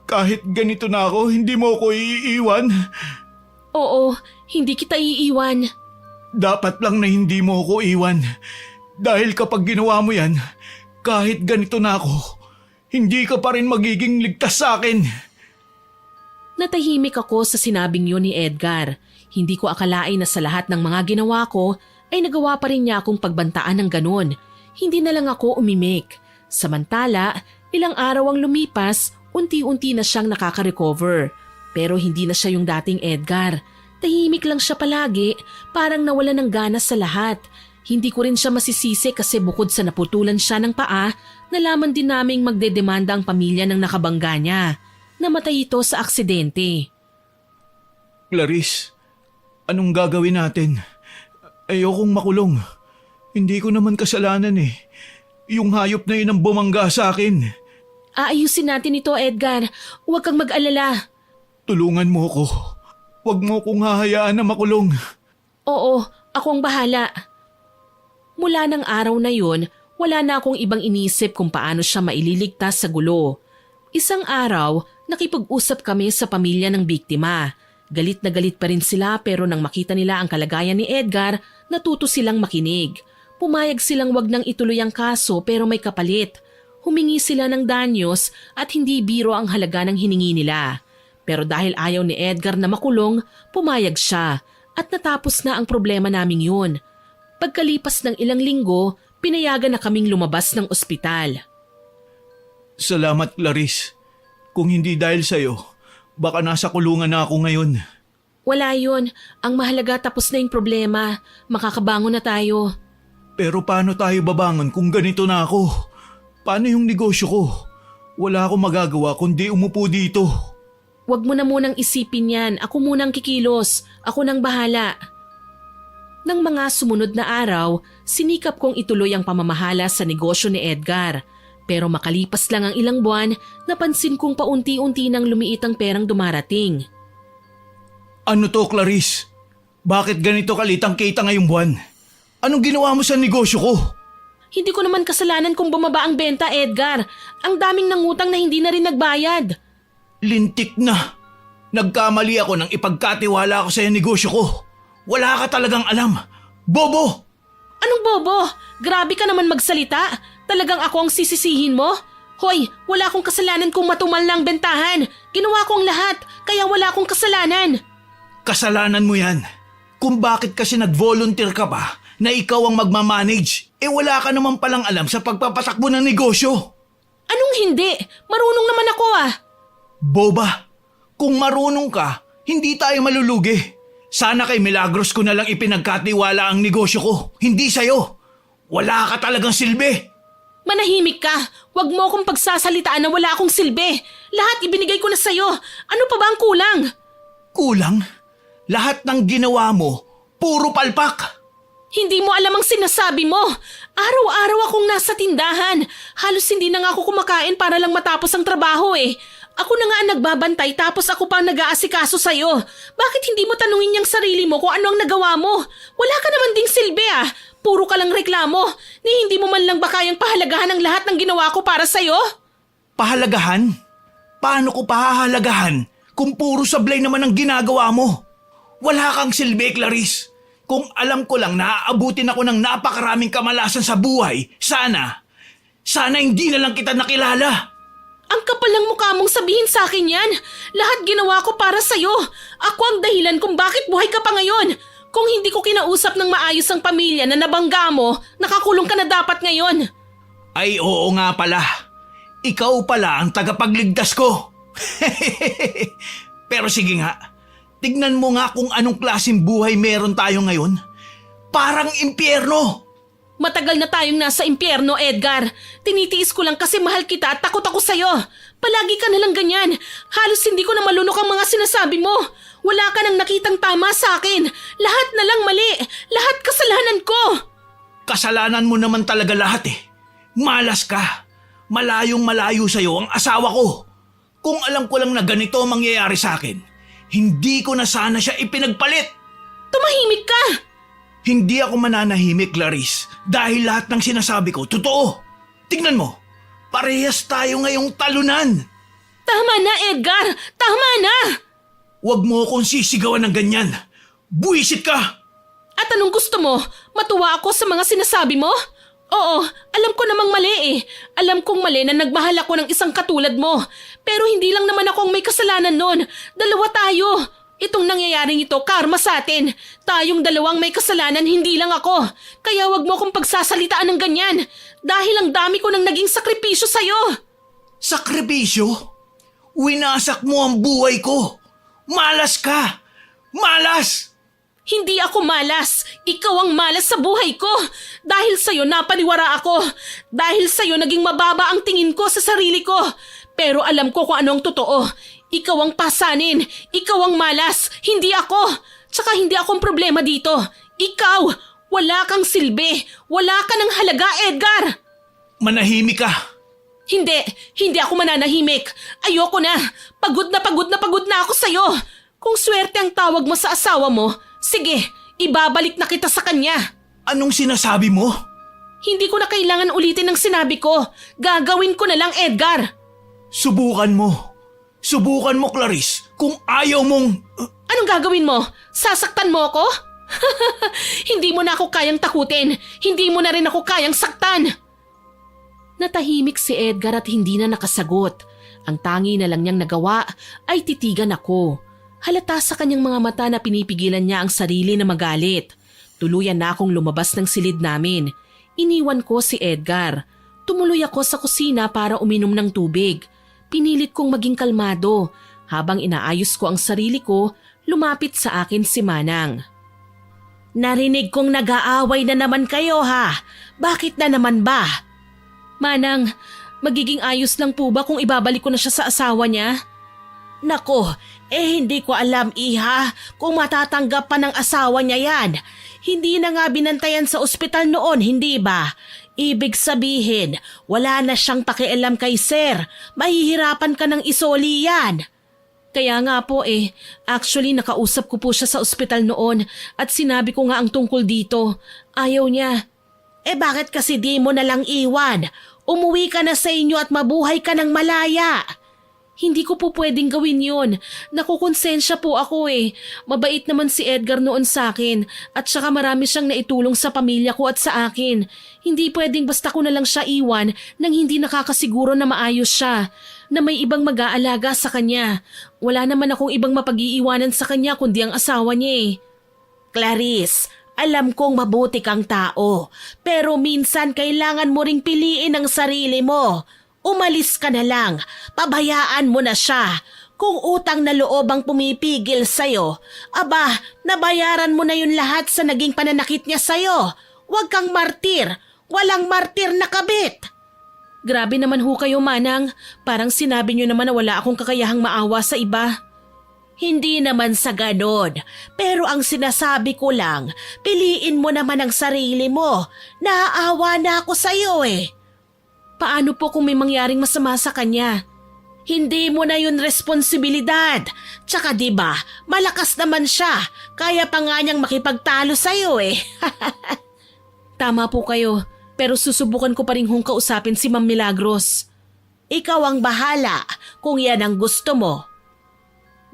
Kahit ganito na ako, hindi mo ako iiwan? Oo, hindi kita iiwan. Dapat lang na hindi mo ako iwan. Dahil kapag ginawa mo yan, kahit ganito na ako, hindi ka pa rin magiging ligtas sa akin. Natahimik ako sa sinabing yun ni Edgar. Hindi ko akalain na sa lahat ng mga ginawa ko, ay nagawa pa rin niya akong pagbantaan ng ganon. Hindi na lang ako umimik. Samantala, ilang araw ang lumipas, unti-unti na siyang nakaka-recover. Pero hindi na siya yung dating Edgar. Tahimik lang siya palagi, parang nawala ng gana sa lahat. Hindi ko rin siya masisisi kasi bukod sa naputulan siya ng paa, nalaman din naming magdedemanda ang pamilya ng nakabangga niya. Namatay ito sa aksidente. Clarice, Anong gagawin natin? Ayokong makulong. Hindi ko naman kasalanan eh. Yung hayop na yun ang bumangga sa akin. Aayusin natin ito, Edgar. Huwag kang mag-alala. Tulungan mo ko. Huwag mo kong hahayaan na makulong. Oo, ako ang bahala. Mula ng araw na yun, wala na akong ibang inisip kung paano siya maililigtas sa gulo. Isang araw, nakipag-usap kami sa pamilya ng biktima. Galit na galit pa rin sila pero nang makita nila ang kalagayan ni Edgar, natuto silang makinig. Pumayag silang wag nang ituloy ang kaso pero may kapalit. Humingi sila ng danyos at hindi biro ang halaga ng hiningi nila. Pero dahil ayaw ni Edgar na makulong, pumayag siya at natapos na ang problema naming yun. Pagkalipas ng ilang linggo, pinayagan na kaming lumabas ng ospital. Salamat, Clarice. Kung hindi dahil sa'yo, baka nasa kulungan na ako ngayon. Wala yun. Ang mahalaga tapos na yung problema. Makakabangon na tayo. Pero paano tayo babangon kung ganito na ako? Paano yung negosyo ko? Wala akong magagawa kundi umupo dito. Huwag mo na munang isipin yan. Ako munang kikilos. Ako nang bahala. Nang mga sumunod na araw, sinikap kong ituloy ang pamamahala sa negosyo ni Edgar. Pero makalipas lang ang ilang buwan, napansin kong paunti-unti nang lumiit ang perang dumarating. Ano to, Clarice? Bakit ganito kalit ang kita ngayong buwan? Anong ginawa mo sa negosyo ko? Hindi ko naman kasalanan kung bumaba ang benta, Edgar. Ang daming nangutang na hindi na rin nagbayad. Lintik na. Nagkamali ako nang ipagkatiwala ko sa negosyo ko. Wala ka talagang alam. Bobo! Anong bobo? Grabe ka naman magsalita. Talagang ako ang sisisihin mo? Hoy, wala akong kasalanan kung matumal na ang bentahan. Ginawa ko ang lahat, kaya wala akong kasalanan. Kasalanan mo yan. Kung bakit kasi nag-volunteer ka pa na ikaw ang magmamanage, wala ka naman palang alam sa pagpapatakbo ng negosyo. Anong hindi? Marunong naman ako ah. Boba, kung marunong ka, hindi tayo malulugi. Sana kay Milagros ko na lang ipinagkatiwala ang negosyo ko, hindi sa'yo. Wala ka talagang silbi. Manahimik ka. Huwag mo akong pagsasalitaan na wala akong silbi. Lahat ibinigay ko na sa'yo. Ano pa ba ang kulang? Kulang? Lahat ng ginawa mo, puro palpak. Hindi mo alam ang sinasabi mo. Araw-araw akong nasa tindahan. Halos hindi na nga ako kumakain para lang matapos ang trabaho eh. Ako na nga ang nagbabantay tapos ako pa ang nag-aasikaso sa'yo. Bakit hindi mo tanungin yung sarili mo kung ano ang nagawa mo? Wala ka naman ding silbi ah. Puro ka lang reklamo. Ni hindi mo man lang ba kayang pahalagahan ang lahat ng ginawa ko para sa'yo? Pahalagahan? Paano ko pahahalagahan kung puro sablay naman ang ginagawa mo? Wala kang silbi, Clarice. Kung alam ko lang na aabutin ako ng napakaraming kamalasan sa buhay, sana hindi na lang kita nakilala. Ang kapal ng mukha mong sabihin sa akin yan. Lahat ginawa ko para sa'yo. Ako ang dahilan kung bakit buhay ka pa ngayon. Kung hindi ko kinausap ng maayos ang pamilya na nabangga mo, nakakulong ka na dapat ngayon. Ay oo nga pala. Ikaw pala ang tagapagligtas ko. Pero sige nga, tignan mo nga kung anong klaseng buhay meron tayo ngayon. Parang impyerno. Matagal na tayong nasa impyerno, Edgar. Tinitiis ko lang kasi mahal kita at takot ako sa'yo. Palagi ka nalang ganyan. Halos hindi ko na malunok ang mga sinasabi mo. Wala ka nang nakitang tama sa akin. Lahat na lang mali. Lahat kasalanan ko. Kasalanan mo naman talaga lahat eh. Malas ka. Malayong malayo sa'yo ang asawa ko. Kung alam ko lang na ganito ang mangyayari sa akin, hindi ko na sana siya ipinagpalit. Tumahimik ka. Hindi ako mananahimik, Clarice, dahil lahat ng sinasabi ko, totoo. Tignan mo, parehas tayo ngayong talunan. Tama na, Edgar. Tama na. Huwag mo akong sisigawan ng ganyan. Buwisit ka. At anong gusto mo? Matuwa ako sa mga sinasabi mo? Oo, alam ko namang mali eh. Alam kong mali na nagmahal ako ng isang katulad mo. Pero hindi lang naman ako ang may kasalanan nun. Dalawa tayo. Itong nangyayaring ito, karma sa atin. Tayong dalawang may kasalanan, hindi lang ako. Kaya wag mo akong pagsasalitaan ng ganyan. Dahil ang dami ko nang naging sakripisyo sa'yo. Sakripisyo? Winasak mo ang buhay ko. Malas ka. Malas! Hindi ako malas. Ikaw ang malas sa buhay ko. Dahil sa'yo napaniwara ako. Dahil sa'yo naging mababa ang tingin ko sa sarili ko. Pero alam ko kung ano ang totoo. Ikaw ang pasanin. Ikaw ang malas. Hindi ako. Tsaka hindi akong problema dito. Ikaw, wala kang silbi. Wala ka ng halaga, Edgar. Manahimik ka. Hindi ako mananahimik. Ayoko na. Pagod na ako sa'yo. Kung swerte ang tawag mo sa asawa mo, sige, ibabalik na kita sa kanya. Anong sinasabi mo? Hindi ko na kailangan ulitin ang sinabi ko. Gagawin ko na lang, Edgar. Subukan mo. Subukan mo, Clarice. Kung ayaw mong... Anong gagawin mo? Sasaktan mo ako? Hindi mo na ako kayang takutin. Hindi mo na rin ako kayang saktan. Natahimik si Edgar at hindi na nakasagot. Ang tangi na lang niyang nagawa ay titigan ako. Halata sa kanyang mga mata na pinipigilan niya ang sarili na magalit. Tuluyan na akong lumabas ng silid namin. Iniwan ko si Edgar. Tumuloy ako sa kusina para uminom ng tubig. Pinilit kong maging kalmado. Habang inaayos ko ang sarili ko, lumapit sa akin si Manang. Narinig kong nag-aaway na naman kayo ha. Bakit na naman ba? Manang, magiging ayos lang po ba kung ibabalik ko na siya sa asawa niya? Nako, hindi ko alam iha kung matatanggap pa ng asawa niya yan. Hindi na nga binantayan sa ospital noon, hindi ba? Ibig sabihin, wala na siyang pakialam kay sir. Mahihirapan ka ng isoli yan. Kaya nga po actually nakausap ko po siya sa ospital noon at sinabi ko nga ang tungkol dito. Ayaw niya. Bakit kasi di mo na lang iwan? Umuwi ka na sa inyo at mabuhay ka ng malaya. Hindi ko po pwedeng gawin yun. Nakukonsensya po ako Mabait naman si Edgar noon sa akin at saka marami siyang naitulong sa pamilya ko at sa akin. Hindi pwedeng basta ko na lang siya iwan nang hindi nakakasiguro na maayos siya, na may ibang mag-aalaga sa kanya. Wala naman akong ibang mapag-iiwanan sa kanya kundi ang asawa niya Clarice, alam kong mabuti kang tao, pero minsan kailangan mo ring piliin ang sarili mo. Umalis ka na lang, pabayaan mo na siya. Kung utang na loob ang pumipigil sa'yo, nabayaran mo na yun lahat sa naging pananakit niya sa'yo. Huwag kang martir, walang martir na kabit. Grabe naman ho kayo, Manang. Parang sinabi niyo naman na wala akong kakayahang maawa sa iba. Hindi naman sa ganon, pero ang sinasabi ko lang, piliin mo naman ang sarili mo. Naaawa na ako sa'yo Paano po kung may mangyaring masama sa kanya? Hindi mo na yun responsibilidad. Tsaka diba, malakas naman siya. Kaya pa nga niyang makipagtalo sa'yo Tama po kayo, pero susubukan ko pa rin hong kausapin si Ma'am Milagros. Ikaw ang bahala kung yan ang gusto mo.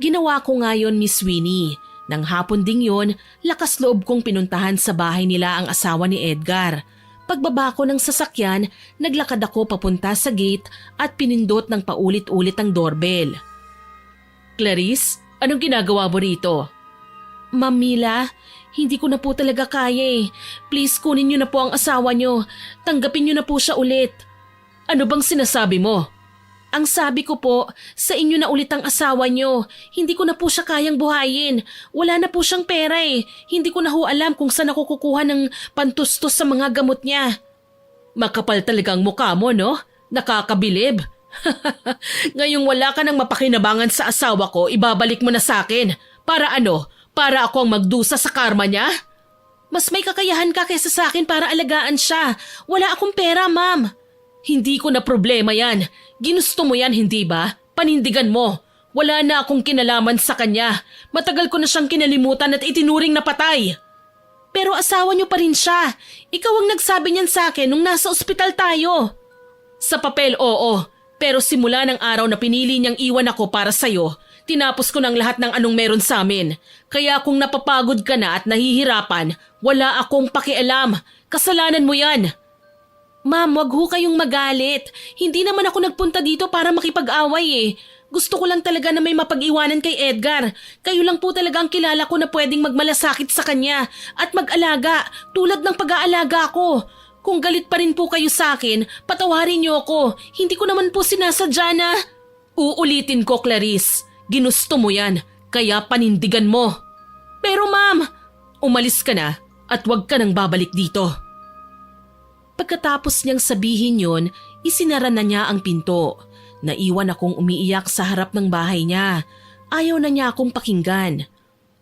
Ginawa ko nga yun, Miss Winnie. Nang hapon ding yun, lakas loob kong pinuntahan sa bahay nila ang asawa ni Edgar. Pagbaba ko ng sasakyan, naglakad ako papunta sa gate at pinindot ng paulit-ulit ang doorbell. Clarice, anong ginagawa mo rito? Ma'am Mila, hindi ko na po talaga kaya Please kunin niyo na po ang asawa niyo. Tanggapin niyo na po siya ulit. Ano bang sinasabi mo? Ang sabi ko po, sa inyo na ulit ang asawa niyo. Hindi ko na po siya kayang buhayin. Wala na po siyang pera Hindi ko na ho alam kung saan ako kukuha ng pantustos sa mga gamot niya. Makapal talagang mukha mo, no? Nakakabilib. Ngayong wala ka nang mapakinabangan sa asawa ko, ibabalik mo na sa akin. Para ano? Para ako ang magdusa sa karma niya? Mas may kakayahan ka kaysa sa akin para alagaan siya. Wala akong pera, ma'am. Hindi ko na problema yan. Ginusto mo yan, hindi ba? Panindigan mo. Wala na akong kinalaman sa kanya. Matagal ko na siyang kinalimutan at itinuring na patay. Pero asawa niyo pa rin siya. Ikaw ang nagsabi niyan sa akin nung nasa ospital tayo. Sa papel, oo. Pero simula ng araw na pinili niyang iwan ako para sa'yo, tinapos ko ng lahat ng anong meron sa amin. Kaya kung napapagod ka na at nahihirapan, wala akong pakialam. Kasalanan mo yan. Ma'am, wag ho kayong magalit. Hindi naman ako nagpunta dito para makipag-away Gusto ko lang talaga na may mapag-iwanan kay Edgar. Kayo lang po talaga ang kilala ko na pwedeng magmalasakit sa kanya at mag-alaga tulad ng pag-aalaga ko. Kung galit pa rin po kayo sa akin, patawarin niyo ako. Hindi ko naman po sinasadya na... Uulitin ko, Clarice. Ginusto mo yan, kaya panindigan mo. Pero ma'am, umalis ka na at wag ka nang babalik dito. Pagkatapos niyang sabihin yon, isinara na niya ang pinto. Naiwan akong umiiyak sa harap ng bahay niya. Ayaw na niya akong pakinggan.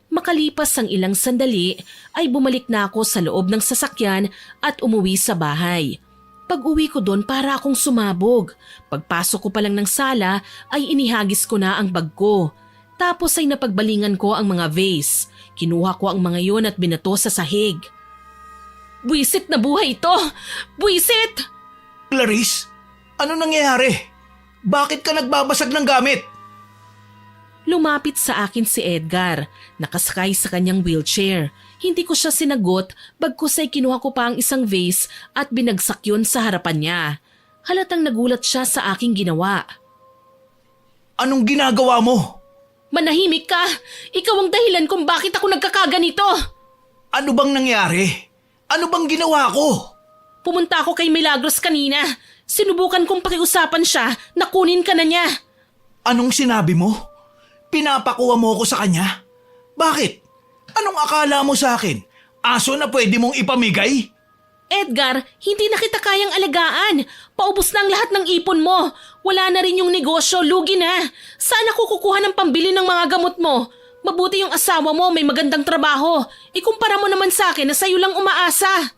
Makalipas ang ilang sandali ay bumalik na ako sa loob ng sasakyan at umuwi sa bahay. Pag-uwi ko doon para akong sumabog. Pagpasok ko pa lang ng sala ay inihagis ko na ang bag ko. Tapos ay napagbalingan ko ang mga vase. Kinuha ko ang mga yon at binato sa sahig. Buwisit na buhay ito! Buwisit! Clarice, ano nangyayari? Bakit ka nagbabasag ng gamit? Lumapit sa akin si Edgar, nakasakay sa kanyang wheelchair. Hindi ko siya sinagot, bagkus ay kinuha ko pa ang isang vase at binagsak yun sa harapan niya. Halatang nagulat siya sa aking ginawa. Anong ginagawa mo? Manahimik ka! Ikaw ang dahilan kung bakit ako nagkakaganito! Ano bang nangyari? Ano bang ginawa ko? Pumunta ako kay Milagros kanina. Sinubukan kong pakiusapan siya na kunin ka na niya. Anong sinabi mo? Pinapakuha mo ako sa kanya? Bakit? Anong akala mo sa akin? Aso na pwede mong ipamigay? Edgar, hindi na kita kayang alagaan. Paubos na ang lahat ng ipon mo. Wala na rin yung negosyo, lugi na. Saan ako kukuha ng pambili ng mga gamot mo? Mabuti yung asawa mo, may magandang trabaho. Ikumpara mo naman sa akin na sa'yo lang umaasa.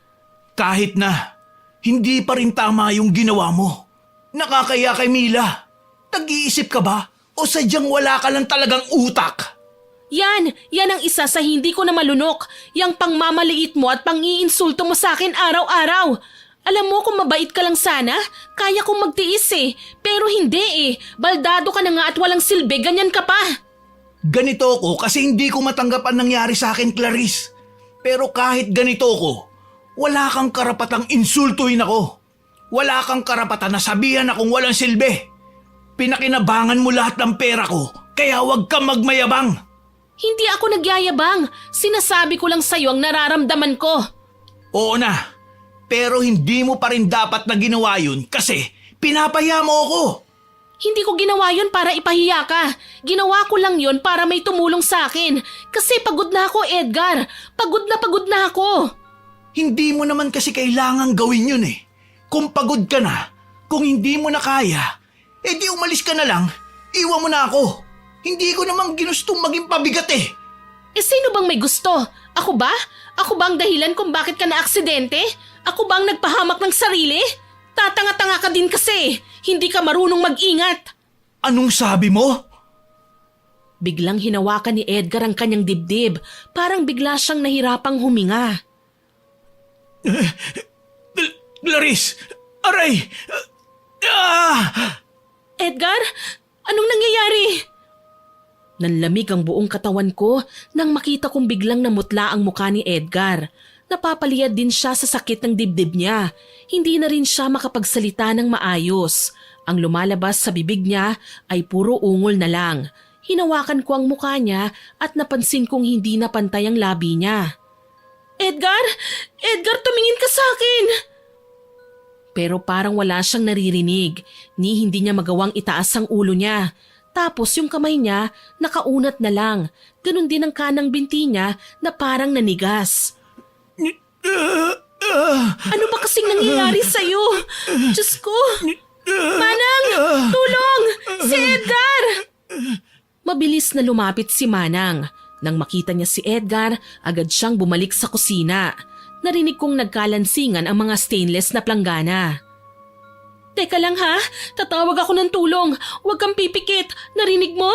Kahit na, hindi pa rin tama yung ginawa mo. Nakakaya kay Mila. Nag-iisip ka ba? O sadyang wala ka lang talagang utak? Yan ang isa sa hindi ko na malunok. Yang pangmamaliit mo at pang-iinsulto mo sa akin araw-araw. Alam mo kung mabait ka lang sana, kaya kong magtiis eh. Pero hindi eh. Baldado ka na nga at walang silbi, ganyan ka pa. Ganito ko kasi hindi ko matanggap ang nangyari sa akin, Clarice. Pero kahit ganito ko, wala kang karapatang insultuhin ako. Wala kang karapatan na sabihan akong walang silbi. Pinakinabangan mo lahat ng pera ko, kaya huwag kang magmayabang. Hindi ako nagyayabang. Sinasabi ko lang sa'yo ang nararamdaman ko. Oo na, pero hindi mo pa rin dapat na ginawa yun kasi pinapaya mo ako. Hindi ko ginawa yun para ipahiya ka. Ginawa ko lang yun para may tumulong sa akin. Kasi pagod na ako, Edgar. Pagod na ako. Hindi mo naman kasi kailangang gawin yun eh. Kung pagod ka na, kung hindi mo na kaya, di umalis ka na lang, iwan mo na ako. Hindi ko namang ginustong maging pabigat eh. Sino bang may gusto? Ako ba? Ako ba ang dahilan kung bakit ka na-aksidente? Ako ba ang nagpahamak ng sarili? Tatanga-tanga ka din kasi. Hindi ka marunong mag-ingat. Anong sabi mo? Biglang hinawakan ni Edgar ang kanyang dibdib. Parang bigla siyang nahirapang huminga. Clarice! Aray! Edgar? Anong nangyayari? Nanlamig ang buong katawan ko nang makita kong biglang namutla ang mukha ni Edgar. Napapaliyad din siya sa sakit ng dibdib niya. Hindi na rin siya makapagsalita ng maayos. Ang lumalabas sa bibig niya ay puro ungol na lang. Hinawakan ko ang mukha niya at napansin kong hindi na pantay ang labi niya. Edgar! Edgar, tumingin ka sa akin! Pero parang wala siyang naririnig, ni hindi niya magawang itaas ang ulo niya. Tapos yung kamay niya nakaunat na lang. Ganon din ang kanang binti niya na parang nanigas. Ano ba kasing nangyayari sa'yo? Diyos ko! Manang! Tulong! Si Edgar! Mabilis na lumapit si Manang. Nang makita niya si Edgar, agad siyang bumalik sa kusina. Narinig kong nagkalansingan ang mga stainless na planggana. Teka lang ha, tatawag ako ng tulong. Huwag kang pipikit, narinig mo?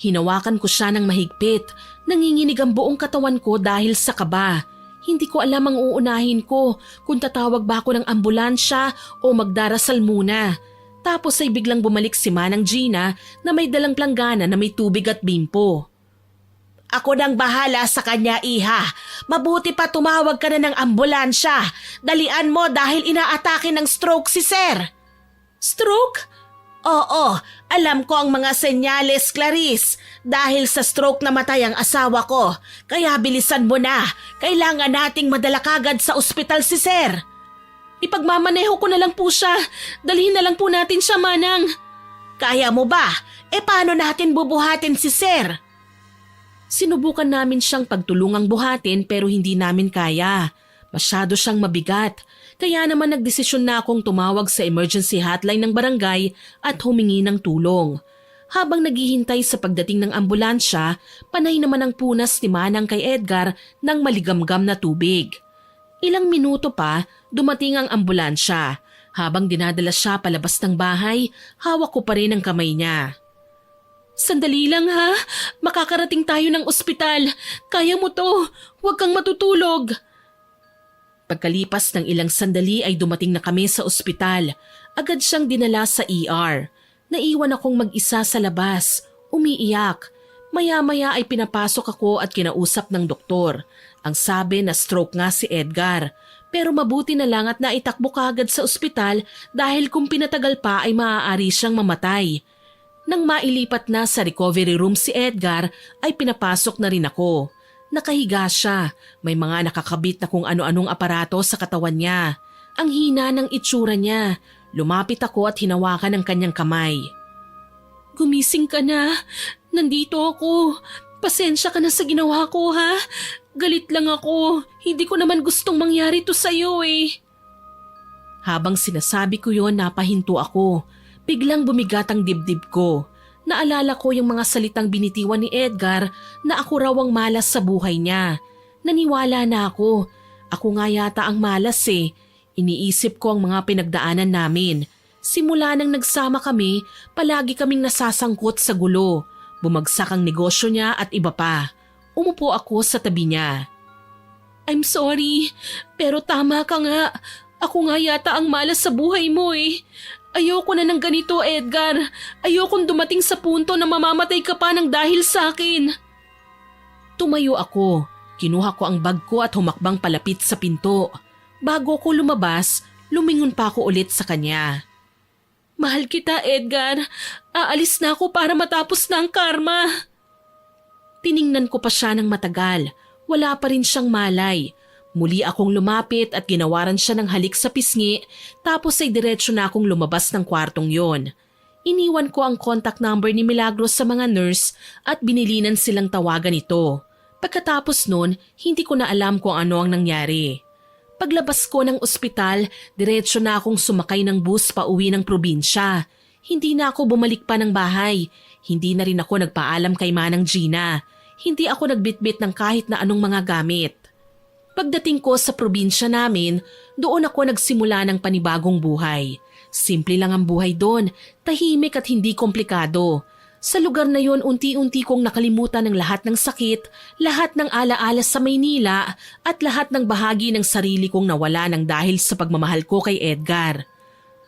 Hinawakan ko siya ng mahigpit. Nanginginig ang buong katawan ko dahil sa kaba. Hindi ko alam ang uunahin ko, kung tatawag ba ako ng ambulansya o magdarasal muna. Tapos ay biglang bumalik si Manang Gina na may dalang planggana na may tubig at bimpo. Ako nang bahala sa kanya, iha. Mabuti pa tumawag ka na ng ambulansya. Dalian mo dahil inaatake ng stroke si Sir. Stroke? Oo, alam ko ang mga senyales, Clarice. Dahil sa stroke namatay ang asawa ko. Kaya bilisan mo na. Kailangan nating madala kagad sa ospital si Sir. Ipagmamaneho ko na lang po siya. Dalhin na lang po natin siya, Manang. Kaya mo ba? Paano natin bubuhatin si Sir? Sinubukan namin siyang pagtulungang buhatin pero hindi namin kaya. Masyado siyang mabigat. Kaya naman nagdesisyon na akong tumawag sa emergency hotline ng barangay at humingi ng tulong. Habang naghihintay sa pagdating ng ambulansya, panay naman ang punas ni Manang kay Edgar ng maligamgam na tubig. Ilang minuto pa, dumating ang ambulansya. Habang dinadala siya palabas ng bahay, hawak ko pa rin ang kamay niya. Sandali lang ha, makakarating tayo ng ospital. Kaya mo to, huwag kang matutulog. Pagkalipas ng ilang sandali ay dumating na kami sa ospital. Agad siyang dinala sa ER. Naiwan akong mag-isa sa labas, umiiyak. Maya-maya ay pinapasok ako at kinausap ng doktor. Ang sabi na stroke nga si Edgar. Pero mabuti na lang at naitakbo kaagad sa ospital dahil kung pinatagal pa ay maaari siyang mamatay. Nang mailipat na sa recovery room si Edgar ay pinapasok na rin ako. Nakahiga siya, may mga nakakabit na kung ano-anong aparato sa katawan niya. Ang hina ng itsura niya. Lumapit ako at hinawakan ang kanyang kamay. Gumising ka na. Nandito ako. Pasensya ka na sa ginawa ko ha. Galit lang ako. Hindi ko naman gustong mangyari to sa'yo eh. Habang sinasabi ko yon, napahinto ako. Biglang bumigat ang dibdib ko. Naalala ko yung mga salitang binitiwan ni Edgar na ako raw ang malas sa buhay niya. Naniwala na ako. Ako nga yata ang malas eh. Iniisip ko ang mga pinagdaanan namin. Simula nang nagsama kami, palagi kaming nasasangkot sa gulo. Bumagsak ang negosyo niya at iba pa. Umupo ako sa tabi niya. I'm sorry, pero tama ka nga. Ako nga yata ang malas sa buhay mo eh. Ayoko na ng ganito, Edgar. Ayokong dumating sa punto na mamamatay ka pa ng dahil sa akin. Tumayo ako. Kinuha ko ang bag ko at humakbang palapit sa pinto. Bago ko lumabas, lumingon pa ako ulit sa kanya. Mahal kita, Edgar. Aalis na ako para matapos na ang karma. Tiningnan ko pa siya ng matagal. Wala pa rin siyang malay. Muli akong lumapit at ginawaran siya ng halik sa pisngi, tapos ay diretsyo na akong lumabas ng kwartong yon. Iniwan ko ang contact number ni Milagros sa mga nurse at binilinan silang tawagan ito. Pagkatapos nun, hindi ko na alam kung ano ang nangyari. Paglabas ko ng ospital, diretsyo na akong sumakay ng bus pa uwi ng probinsya. Hindi na ako bumalik pa ng bahay. Hindi na rin ako nagpaalam kay Manang Gina. Hindi ako nagbitbit ng kahit na anong mga gamit. Pagdating ko sa probinsya namin, doon ako nagsimula ng panibagong buhay. Simple lang ang buhay doon, tahimik at hindi komplikado. Sa lugar na yon, unti-unti kong nakalimutan ng lahat ng sakit, lahat ng alaala sa Maynila at lahat ng bahagi ng sarili kong nawala ng dahil sa pagmamahal ko kay Edgar.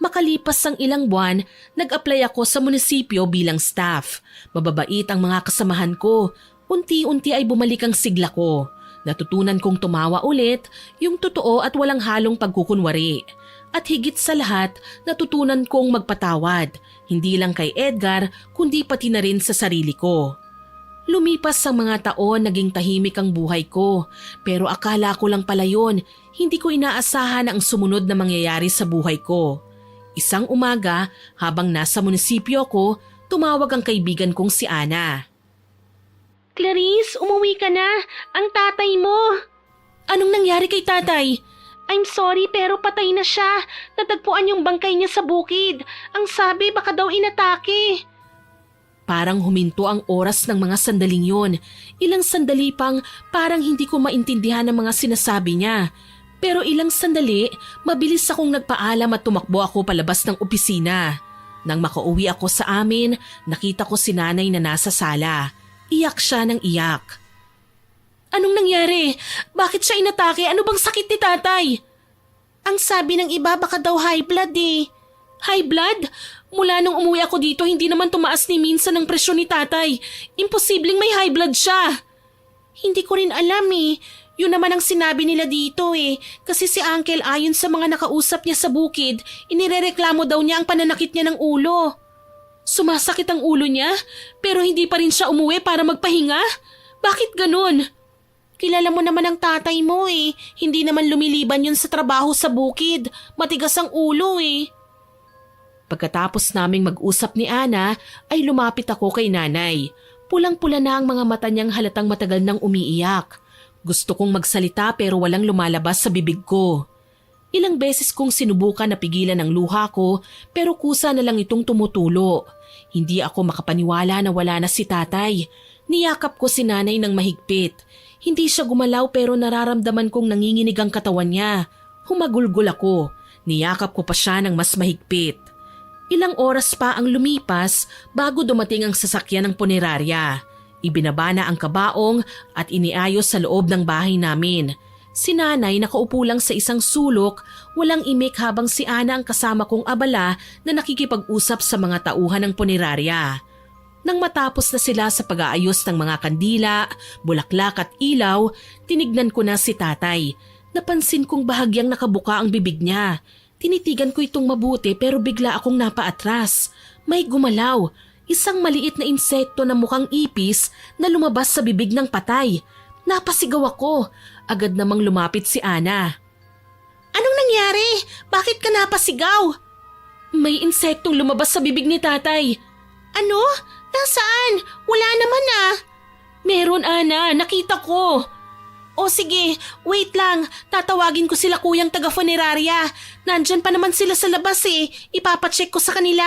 Makalipas ang ilang buwan, nag-apply ako sa munisipyo bilang staff. Mababait ang mga kasamahan ko. Unti-unti ay bumalik ang sigla ko. Natutunan kong tumawa ulit, yung totoo at walang halong pagkukunwari. At higit sa lahat, natutunan kong magpatawad, hindi lang kay Edgar kundi pati na rin sa sarili ko. Lumipas ang mga taon, naging tahimik ang buhay ko, pero akala ko lang pala yun, hindi ko inaasahan ang sumunod na mangyayari sa buhay ko. Isang umaga, habang nasa munisipyo ko, tumawag ang kaibigan kong si Ana. Clarice, umuwi ka na. Ang tatay mo. Anong nangyari kay tatay? I'm sorry pero patay na siya. Natagpuan yung bangkay niya sa bukid. Ang sabi baka daw inatake. Parang huminto ang oras ng mga sandaling yon. Ilang sandali pang parang hindi ko maintindihan ang mga sinasabi niya. Pero ilang sandali, mabilis akong nagpaalam at tumakbo ako palabas ng opisina. Nang makauwi ako sa amin, nakita ko si nanay na nasa sala. Iyak siya ng iyak. Anong nangyari? Bakit siya inatake? Ano bang sakit ni tatay? Ang sabi ng iba baka daw high blood eh. High blood? Mula nung umuwi ako dito, hindi naman tumaas ni minsan ang presyon ni tatay. Imposibleng may high blood siya. Hindi ko rin alam eh. Yun naman ang sinabi nila dito eh. Kasi si Uncle ayon sa mga nakausap niya sa bukid, inirereklamo daw niya ang pananakit niya ng ulo. Sumasakit ang ulo niya, pero hindi pa rin siya umuwi para magpahinga? Bakit ganun? Kilala mo naman ang tatay mo eh. Hindi naman lumiliban yun sa trabaho sa bukid. Matigas ang ulo eh. Pagkatapos naming mag-usap ni Ana, ay lumapit ako kay nanay. Pulang-pula na ang mga mata niyang halatang matagal nang umiiyak. Gusto kong magsalita pero walang lumalabas sa bibig ko. Ilang beses kong sinubukan na pigilan ang luha ko pero kusa na lang itong tumutulo. Hindi ako makapaniwala na wala na si tatay. Niyakap ko si nanay ng mahigpit. Hindi siya gumalaw pero nararamdaman kong nanginginig ang katawan niya. Humagulgol ako. Niyakap ko pa siya ng mas mahigpit. Ilang oras pa ang lumipas bago dumating ang sasakyan ng punerarya. Ibinaba na ang kabaong at iniayos sa loob ng bahay namin. Si nanay nakaupo lang sa isang sulok, walang imik habang si Ana ang kasama kong abala na nakikipag-usap sa mga tauhan ng punerarya. Nang matapos na sila sa pag-aayos ng mga kandila, bulaklak at ilaw, tinignan ko na si tatay. Napansin kong bahagyang nakabuka ang bibig niya. Tinitigan ko itong mabuti pero bigla akong napaatras. May gumalaw, isang maliit na insekto na mukhang ipis na lumabas sa bibig ng patay. Napasigaw ako. Agad namang lumapit si Ana. Anong nangyari? Bakit ka napasigaw? May insektong lumabas sa bibig ni tatay. Ano? Nasaan? Wala naman ah. Meron, Ana. Nakita ko. O sige, wait lang. Tatawagin ko sila kuyang taga-funerarya. Nandyan pa naman sila sa labas eh. Ipapacheck ko sa kanila.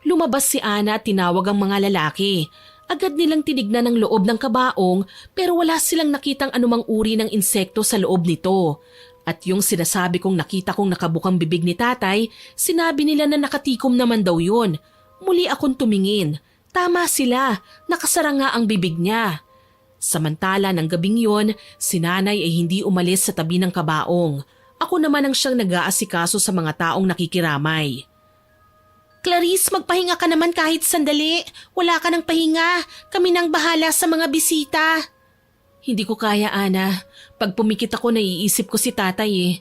Lumabas si Ana at tinawag ang mga lalaki. Agad nilang tinignan ang loob ng kabaong pero wala silang nakitang anumang uri ng insekto sa loob nito. At yung sinasabi kong nakita kong nakabukang bibig ni tatay, sinabi nila na nakatikom naman daw yun. Muli akong tumingin. Tama sila, nakasara nga ang bibig niya. Samantala ng gabing yon, si nanay ay hindi umalis sa tabi ng kabaong. Ako naman ang siyang nag-aasikaso sa mga taong nakikiramay. Clarice, magpahinga ka naman kahit sandali. Wala ka ng pahinga. Kami nang bahala sa mga bisita. Hindi ko kaya, Ana. Pag pumikit ako, naiisip ko si tatay eh.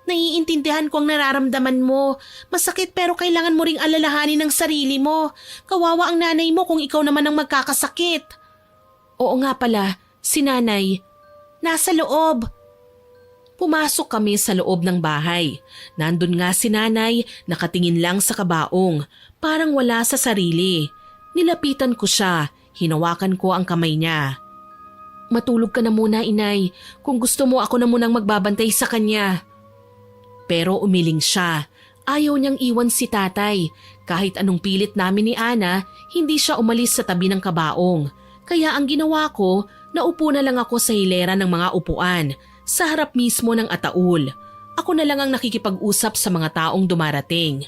Naiintindihan ko ang nararamdaman mo. Masakit pero kailangan mo ring alalahanin ang sarili mo. Kawawa ang nanay mo kung ikaw naman ang magkakasakit. Oo nga pala, si nanay. Nasa loob. Pumasok kami sa loob ng bahay. Nandun nga si nanay, nakatingin lang sa kabaong. Parang wala sa sarili. Nilapitan ko siya, hinawakan ko ang kamay niya. Matulog ka na muna, inay. Kung gusto mo ako na munang magbabantay sa kanya. Pero umiling siya. Ayaw niyang iwan si tatay. Kahit anong pilit namin ni Ana, hindi siya umalis sa tabi ng kabaong. Kaya ang ginawa ko, naupo na lang ako sa hilera ng mga upuan. Sa harap mismo ng ataul. Ako na lang ang nakikipag-usap sa mga taong dumarating.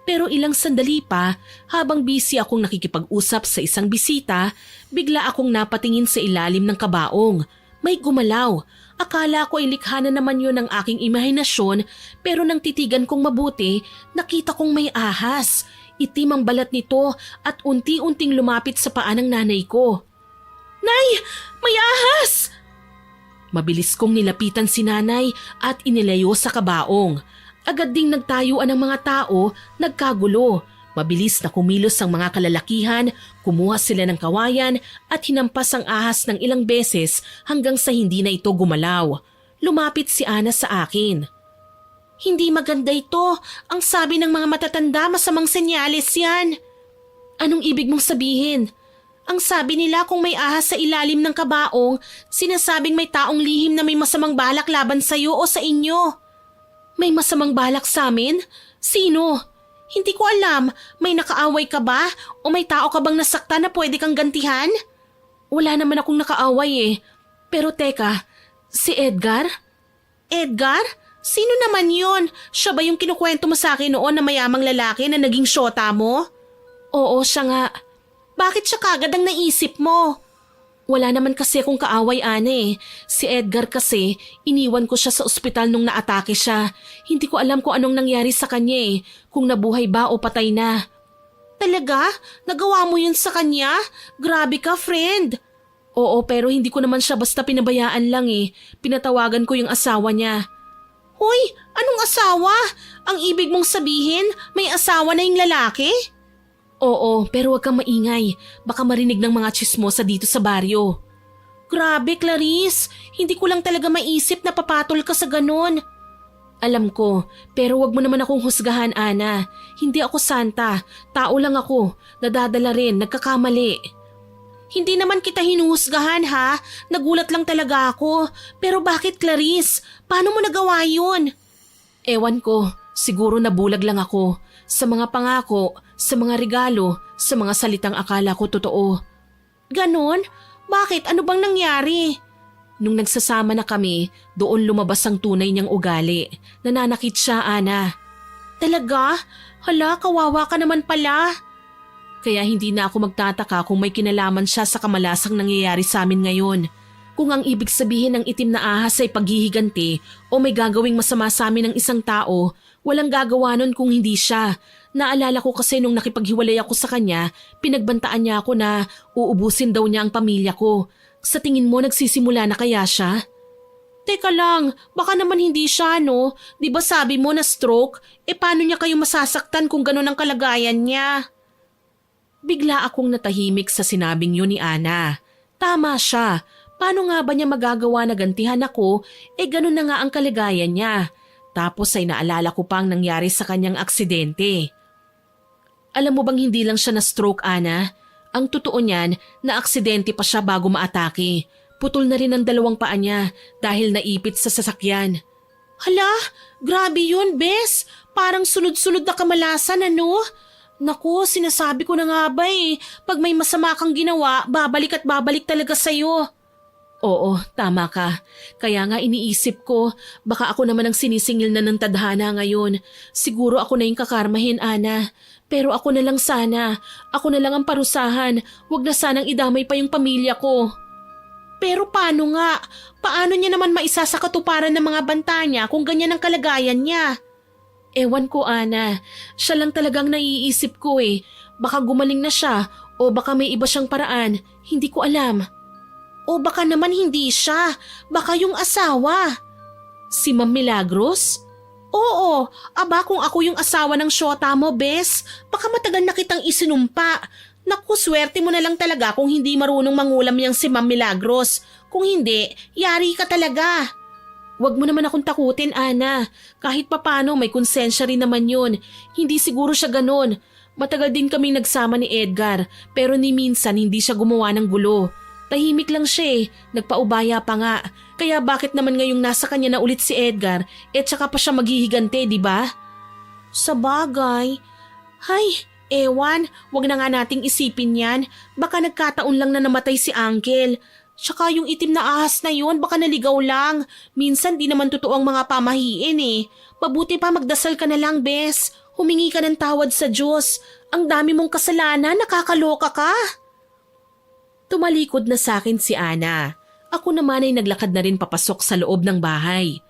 Pero ilang sandali pa, habang busy akong nakikipag-usap sa isang bisita, bigla akong napatingin sa ilalim ng kabaong. May gumalaw. Akala ko ay likha na naman yun ng aking imahinasyon, pero nang titigan kong mabuti, nakita kong may ahas. Itim ang balat nito at unti-unting lumapit sa paa ng nanay ko. Nay! May ahas! Mabilis kong nilapitan si nanay at inilayo sa kabaong. Agad ding nagtayuan ang mga tao, nagkagulo. Mabilis na kumilos ang mga kalalakihan, kumuha sila ng kawayan at hinampas ang ahas ng ilang beses hanggang sa hindi na ito gumalaw. Lumapit si Ana sa akin. Hindi maganda ito. Ang sabi ng mga matatanda, masamang senyales yan. Anong ibig mong sabihin? Ang sabi nila kung may ahas sa ilalim ng kabaong, sinasabing may taong lihim na may masamang balak laban sa'yo o sa inyo. May masamang balak sa amin? Sino? Hindi ko alam. May nakaaway ka ba? O may tao ka bang nasaktan na pwede kang gantihan? Wala naman akong nakaaway eh. Pero teka, si Edgar? Edgar? Sino naman yon? Siya ba yung kinukwento mo sa akin noon na mayamang lalaki na naging syota mo? Oo, siya nga. Bakit siya kagad ang naisip mo? Wala naman kasi akong kaaway, Ana eh. Si Edgar kasi, iniwan ko siya sa ospital nung naatake siya. Hindi ko alam kung anong nangyari sa kanya eh. Kung nabuhay ba o patay na. Talaga? Nagawa mo yun sa kanya? Grabe ka, friend. Oo, pero hindi ko naman siya basta pinabayaan lang eh. Pinatawagan ko yung asawa niya. Hoy, anong asawa? Ang ibig mong sabihin, may asawa na yung lalaki? Oo, pero huwag kang maingay. Baka marinig ng mga tsismosa dito sa baryo. Grabe, Clarice. Hindi ko lang talaga maisip na papatol ka sa ganun. Alam ko, pero wag mo naman akong husgahan, Ana. Hindi ako santa. Tao lang ako. Nadadala rin, nagkakamali. Hindi naman kita hinuhusgahan ha. Nagulat lang talaga ako. Pero bakit, Clarice? Paano mo nagawa yun? Ewan ko. Siguro nabulag lang ako sa mga pangako, sa mga regalo, sa mga salitang akala ko totoo. Ganon? Bakit? Ano bang nangyari? Nung nagsasama na kami, doon lumabas ang tunay niyang ugali. Nananakit siya, Ana. Talaga? Hala, kawawa ka naman pala. Kaya hindi na ako magtataka kung may kinalaman siya sa kamalasang nangyayari sa amin ngayon. Kung ang ibig sabihin ng itim na ahas ay paghihiganti o may gagawing masama sa amin ng isang tao, walang gagawa nun kung hindi siya. Naalala ko kasi nung nakipaghiwalay ako sa kanya, pinagbantaan niya ako na uubusin daw niya ang pamilya ko. Sa tingin mo nagsisimula na kaya siya? Teka lang, baka naman hindi siya, no? Di ba sabi mo na stroke? Paano niya kayo masasaktan kung gano'n ang kalagayan niya? Bigla akong natahimik sa sinabing yun ni Ana. Tama siya. Paano nga ba niya magagawa na gantihan ako? Ganun na nga ang kalagayan niya. Tapos ay naalala ko pang nangyari sa kanyang aksidente. Alam mo bang hindi lang siya na-stroke, Ana? Ang totoo niyan, na-aksidente pa siya bago maatake. Putol na rin ang dalawang paa niya dahil naipit sa sasakyan. Hala, grabe yun, Bes. Parang sunod-sunod na kamalasan, ano? Naku, sinasabi ko na nga ba pag may masama kang ginawa, babalik at babalik talaga sa'yo. Oo, tama ka. Kaya nga iniisip ko, baka ako naman ang sinisingil na ng tadhana ngayon. Siguro ako na yung kakarmahin, Ana. Pero ako na lang sana. Ako na lang ang parusahan. Huwag na sanang idamay pa yung pamilya ko. Pero paano nga? Paano niya naman maisasakatuparan ng mga banta niya kung ganyan ang kalagayan niya? Ewan ko, Ana. Siya lang talagang naiisip ko Baka gumaling na siya o baka may iba siyang paraan. Hindi ko alam. O baka naman hindi siya. Baka yung asawa. Si Ma'am Milagros? Oo, aba kung ako yung asawa ng syota mo, Bes. Baka matagal na kitang isinumpa. Naku, swerte mo na lang talaga kung hindi marunong mangulam yang si Ma'am Milagros. Kung hindi, yari ka talaga. Huwag mo naman akong takutin, Ana. Kahit papano may konsensya rin naman yun. Hindi siguro siya ganon. Matagal din kaming nagsama ni Edgar, pero ni minsan hindi siya gumawa ng gulo. Tahimik lang siya nagpaubaya pa nga. Kaya bakit naman ngayong nasa kanya na ulit si Edgar, tsaka pa siya maghihigante, di ba? Sa bagay. Hay, ewan, wag na nga nating isipin yan. Baka nagkataon lang na namatay si Uncle. Tsaka yung itim na ahas na yun, baka naligaw lang. Minsan di naman totoo ang mga pamahiin Mabuti pa magdasal ka na lang, Bes. Humingi ka ng tawad sa Diyos. Ang dami mong kasalanan, nakakaloka ka. Tumalikod na sa akin si Ana. Ako naman ay naglakad na rin papasok sa loob ng bahay.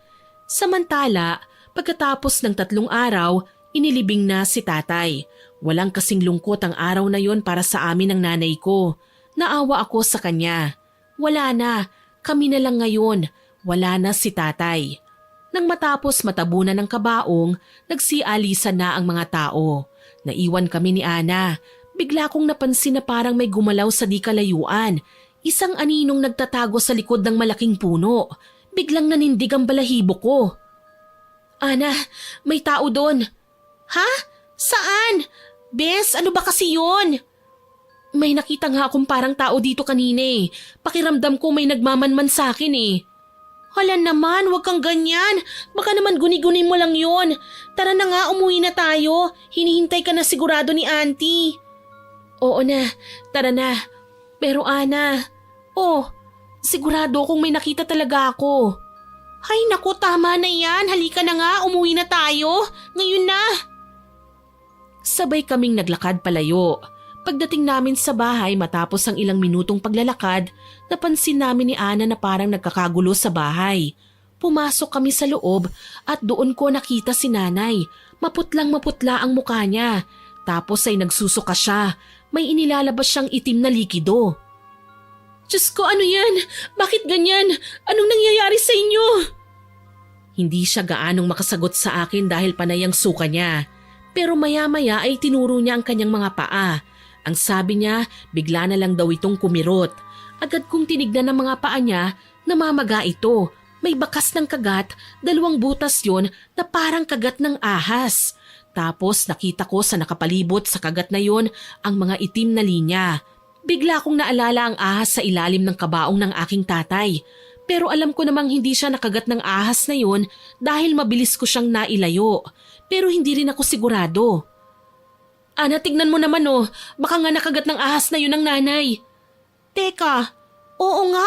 Samantala, pagkatapos ng 3 araw, inilibing na si tatay. Walang kasing lungkot ang araw na yon para sa amin ng nanay ko. Naawa ako sa kanya. Wala na, kami na lang ngayon. Wala na si tatay. Nang matapos matabunan ng kabaong, nagsialisan na ang mga tao. Naiwan kami ni Ana. Bigla kong napansin na parang may gumalaw sa di kalayuan. Isang aninong nagtatago sa likod ng malaking puno. Biglang nanindig ang balahibo ko. Ana, may tao doon. Ha? Saan? Bes, ano ba kasi yun? May nakita nga akong parang tao dito kanina Pakiramdam ko may nagmamanman sa akin Hala naman, wag kang ganyan. Baka naman guni-guni mo lang yun. Tara na nga, umuwi na tayo. Hinihintay ka na sigurado ni Auntie. Oo na, tara na. Pero Ana, sigurado kung may nakita talaga ako. Hay naku, tama na yan. Halika na nga, umuwi na tayo. Ngayon na. Sabay kaming naglakad palayo. Pagdating namin sa bahay matapos ang ilang minutong paglalakad, napansin namin ni Ana na parang nagkakagulo sa bahay. Pumasok kami sa loob at doon ko nakita si nanay. Maputlang-maputla ang mukha niya. Tapos ay nagsusuka siya. May inilalabas siyang itim na likido. Diyos ko, ano yan? Bakit ganyan? Anong nangyayari sa inyo? Hindi siya gaanong makasagot sa akin dahil panay ang suka niya. Pero maya-maya ay tinuro niya ang kanyang mga paa. Ang sabi niya, bigla na lang daw itong kumirot. Agad kong tinignan ang mga paa niya, namamaga ito. May bakas ng kagat, 2 butas yon na parang kagat ng ahas. Tapos nakita ko sa nakapalibot sa kagat na yon ang mga itim na linya. Bigla kong naalala ang ahas sa ilalim ng kabaong ng aking tatay. Pero alam ko namang hindi siya nakagat ng ahas na yun dahil mabilis ko siyang nailayo. Pero hindi rin ako sigurado. Ana, tignan mo naman oh, baka nga nakagat ng ahas na yun ng nanay. Teka, oo nga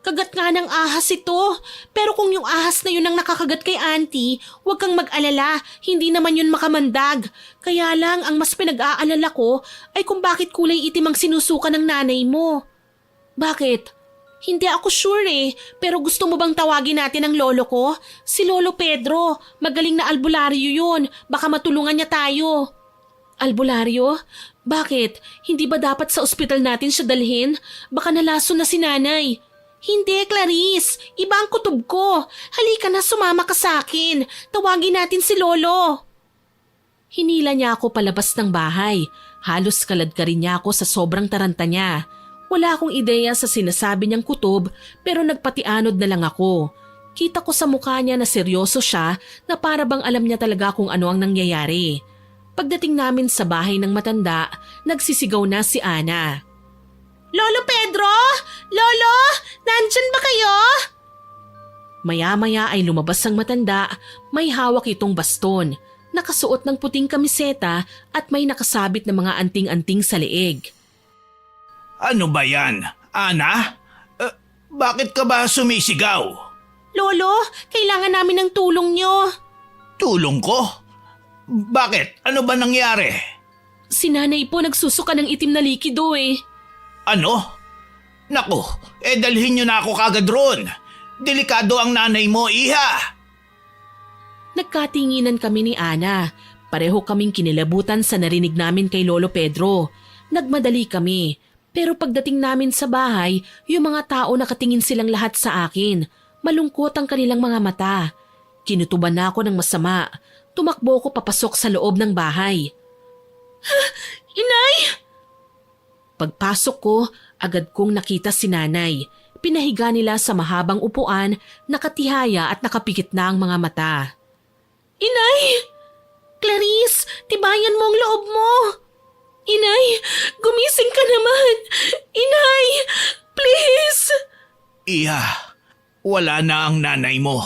kagat nga ng ahas ito. Pero kung yung ahas na yun ang nakakagat kay auntie, huwag kang mag-alala, hindi naman yun makamandag. Kaya lang ang mas pinag-aalala ko ay kung bakit kulay itim ang sinusuka ng nanay mo. Bakit? Hindi ako sure pero gusto mo bang tawagin natin ang lolo ko? Si Lolo Pedro, magaling na albularyo yun, baka matulungan niya tayo. Albularyo? Bakit? Hindi ba dapat sa ospital natin siya dalhin? Baka nalaso na si nanay. Hindi, Clarice. Iba ang kutob ko. Halika na, sumama ka sa akin. Tawagin natin si Lolo. Hinila niya ako palabas ng bahay. Halos kaladkarin niya ako sa sobrang taranta niya. Wala akong ideya sa sinasabi niyang kutob pero nagpatianod na lang ako. Kita ko sa mukha niya na seryoso siya na para bang alam niya talaga kung ano ang nangyayari. Pagdating namin sa bahay ng matanda, nagsisigaw na si Ana. Lolo Pedro! Lolo! Nandyan ba kayo? Maya-maya ay lumabas ang matanda, may hawak itong baston, nakasuot ng puting kamiseta at may nakasabit na mga anting-anting sa leeg. Ano ba yan, Ana? Bakit ka ba sumisigaw? Lolo, kailangan namin ng tulong niyo. Tulong ko? Bakit? Ano ba nangyari? Si nanay po nagsusuka ng itim na likido Ano? Naku, dalhin niyo na ako kagad roon. Delikado ang nanay mo, iha. Nagkatinginan kami ni Ana. Pareho kaming kinilabutan sa narinig namin kay Lolo Pedro. Nagmadali kami. Pero pagdating namin sa bahay, yung mga tao nakatingin silang lahat sa akin. Malungkot ang kanilang mga mata. Kinutuban na ako ng masama. Tumakbo ko papasok sa loob ng bahay. Inay! Pagpasok ko, agad kong nakita si nanay. Pinahiga nila sa mahabang upuan, nakatihaya at nakapikit na ang mga mata. Inay! Clarice, tibayan mo ang loob mo! Inay, gumising ka naman! Inay, please! Iha, wala na ang nanay mo.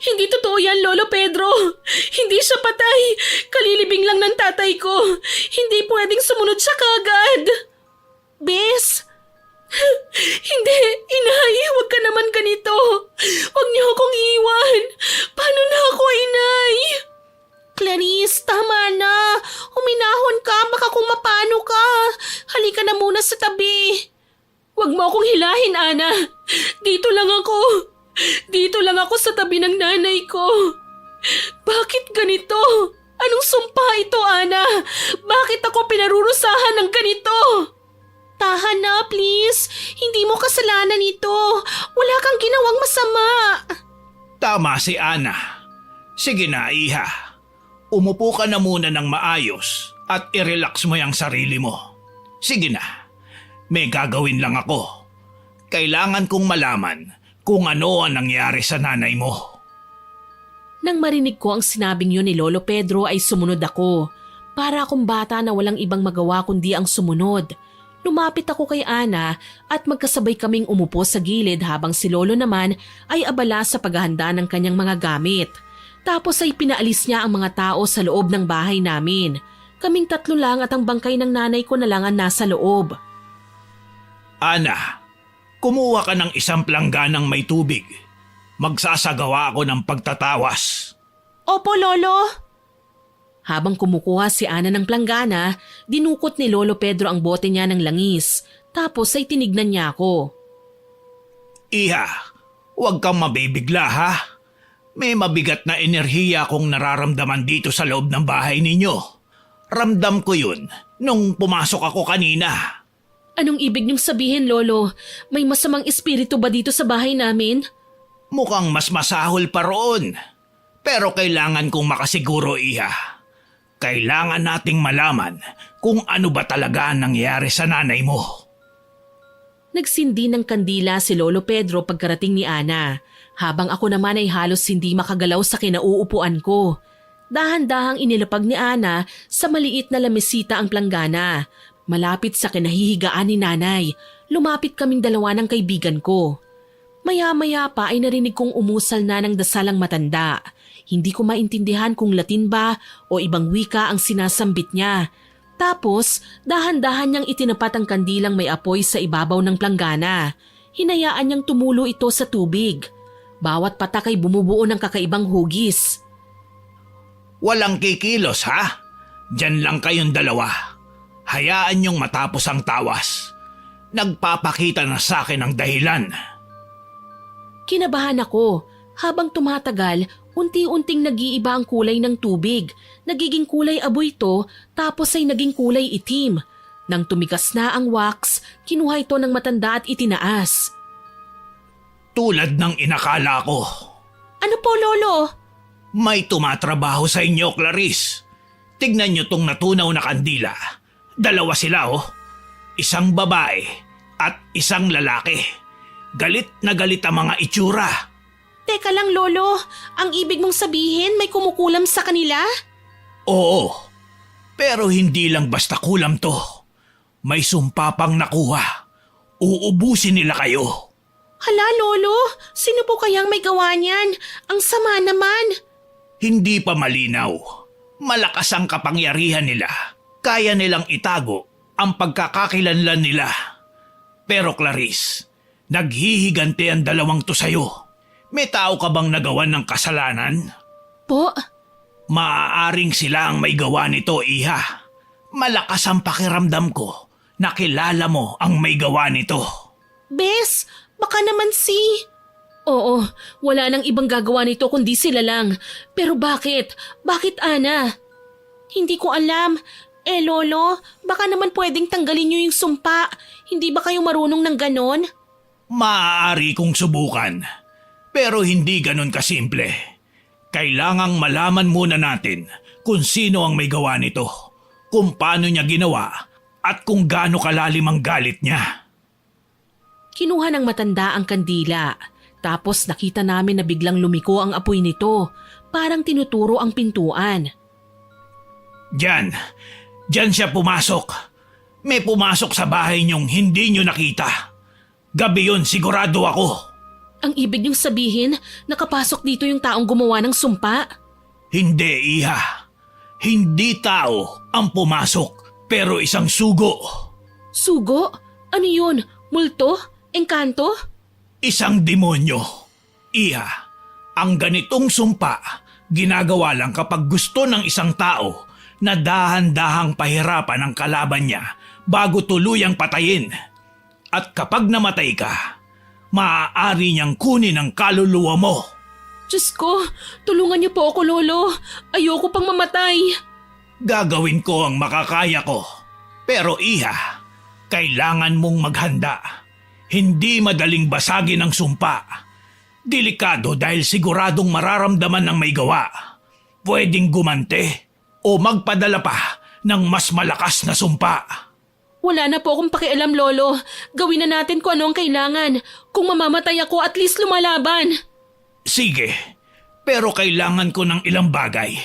Hindi totoo yan, Lolo Pedro. Hindi siya patay. Kalilibing lang ng tatay ko. Hindi pwedeng sumunod siya kagad. Bes? Hindi, inay, huwag ka naman ganito. Huwag niyo akong iwan. Paano na ako, inay? Clarice, tama na. Huminahon ka, baka kung mapano ka. Halika na muna sa tabi. Huwag mo akong hilahin, Ana. Dito lang ako. Dito lang ako sa tabi ng nanay ko. Bakit ganito? Anong sumpa ito, Ana? Bakit ako pinarurusahan ng ganito? Tahan na, please. Hindi mo kasalanan ito. Wala kang ginawang masama. Tama si Ana. Sige na, iha. Umupo ka na muna ng maayos at i-relax mo yung sarili mo. Sige na. May gagawin lang ako. Kailangan kong malaman kung ano ang nangyari sa nanay mo. Nang marinig ko ang sinabing yun ni Lolo Pedro ay sumunod ako. Para akong bata na walang ibang magawa kundi ang sumunod. Lumapit ako kay Ana at magkasabay kaming umupo sa gilid habang si Lolo naman ay abala sa paghahanda ng kanyang mga gamit. Tapos ay pinaalis niya ang mga tao sa loob ng bahay namin. Kaming tatlo lang at ang bangkay ng nanay ko na lang ang nasa loob. Ana, kumuha ka ng isang plangganang may tubig. Magsasagawa ako ng pagtatawas. Opo, Lolo. Habang kumukuha si Ana ng planggana, dinukot ni Lolo Pedro ang bote niya ng langis. Tapos ay tinignan niya ako. Iha, huwag kang mabibigla ha. May mabigat na enerhiya kong nararamdaman dito sa loob ng bahay ninyo. Ramdam ko yun nung pumasok ako kanina. Anong ibig niyong sabihin, Lolo? May masamang espiritu ba dito sa bahay namin? Mukhang mas masahol pa roon. Pero kailangan kong makasiguro, iha. Kailangan nating malaman kung ano ba talaga ang nangyari sa nanay mo. Nagsindi ng kandila si Lolo Pedro pagkarating ni Ana, habang ako naman ay halos hindi makagalaw sa kinauupuan ko. Dahan-dahang inilapag ni Ana sa maliit na lamesita ang planggana. Malapit sa kinahihigaan ni nanay, lumapit kaming dalawa ng kaibigan ko. Maya-maya pa ay narinig kong umusal na ng dasalang matanda. Hindi ko maintindihan kung Latin ba o ibang wika ang sinasambit niya. Tapos, dahan-dahan niyang itinapat ang kandilang may apoy sa ibabaw ng planggana. Hinayaan niyang tumulo ito sa tubig. Bawat patak ay bumubuo ng kakaibang hugis. Walang kikilos ha? Diyan lang kayong dalawa. Hayaan niyong matapos ang tawas. Nagpapakita na sa akin ang dahilan. Kinabahan ako. Habang tumatagal, unti-unting nag-iiba ang kulay ng tubig. Nagiging kulay aboy ito, tapos ay naging kulay itim. Nang tumigas na ang wax, kinuha ito ng matanda at itinaas. Tulad ng inakala ko. Ano po, Lolo? May tumatrabaho sa inyo, Clarice. Tignan niyo tong natunaw na kandila. Dalawa sila oh. Isang babae at isang lalaki. Galit na galit ang mga itsura. Teka lang, Lolo. Ang ibig mong sabihin may kumukulam sa kanila? Oo, pero hindi lang basta kulam to. May sumpa pang nakuha. Uubusin nila kayo. Hala, Lolo. Sino po kayang may gawa niyan? Ang sama naman. Hindi pa malinaw. Malakas ang kapangyarihan nila. Kaya nilang itago ang pagkakakilanlan nila. Pero Clarice, naghihiganti ang dalawang to sa'yo. May tao ka bang nagawan ng kasalanan? Po? Maaaring sila ang may gawa nito, Iha. Malakas ang pakiramdam ko na kilala mo ang may gawa nito. Bes, baka naman si... Oo, wala nang ibang gagawa nito kundi sila lang. Pero bakit? Bakit, Ana? Hindi ko alam. Lolo, baka naman pwedeng tanggalin niyo yung sumpa. Hindi ba kayo marunong ng ganon? Maaari kong subukan. Pero hindi ganon kasimple. Kailangang malaman muna natin kung sino ang may gawa nito, kung paano niya ginawa, at kung gaano kalalim ang galit niya. Kinuha ng matanda ang kandila. Tapos nakita namin na biglang lumiko ang apoy nito. Parang tinuturo ang pintuan. Diyan siya pumasok. May pumasok sa bahay niyong hindi niyo nakita. Gabi yun, sigurado ako. Ang ibig niyong sabihin, nakapasok dito yung taong gumawa ng sumpa? Hindi, Iha. Hindi tao ang pumasok, pero isang sugo. Sugo? Ano yun? Multo? Engkanto? Isang demonyo. Iha, ang ganitong sumpa, ginagawa lang kapag gusto ng isang tao na dahan-dahang pahirapan ang kalaban niya bago tuluyang patayin. At kapag namatay ka, maaari niyang kunin ang kaluluwa mo. Diyos ko, tulungan niyo po ako, Lolo. Ayoko pang mamatay. Gagawin ko ang makakaya ko. Pero Iha, kailangan mong maghanda. Hindi madaling basagin ang sumpa. Delikado dahil siguradong mararamdaman ng may gawa. Pwedeng gumante o magpadala pa ng mas malakas na sumpa. Wala na po akong pakialam, Lolo. Gawin na natin kung ano ang kailangan. Kung mamamatay ako, at least lumalaban. Sige, pero kailangan ko ng ilang bagay.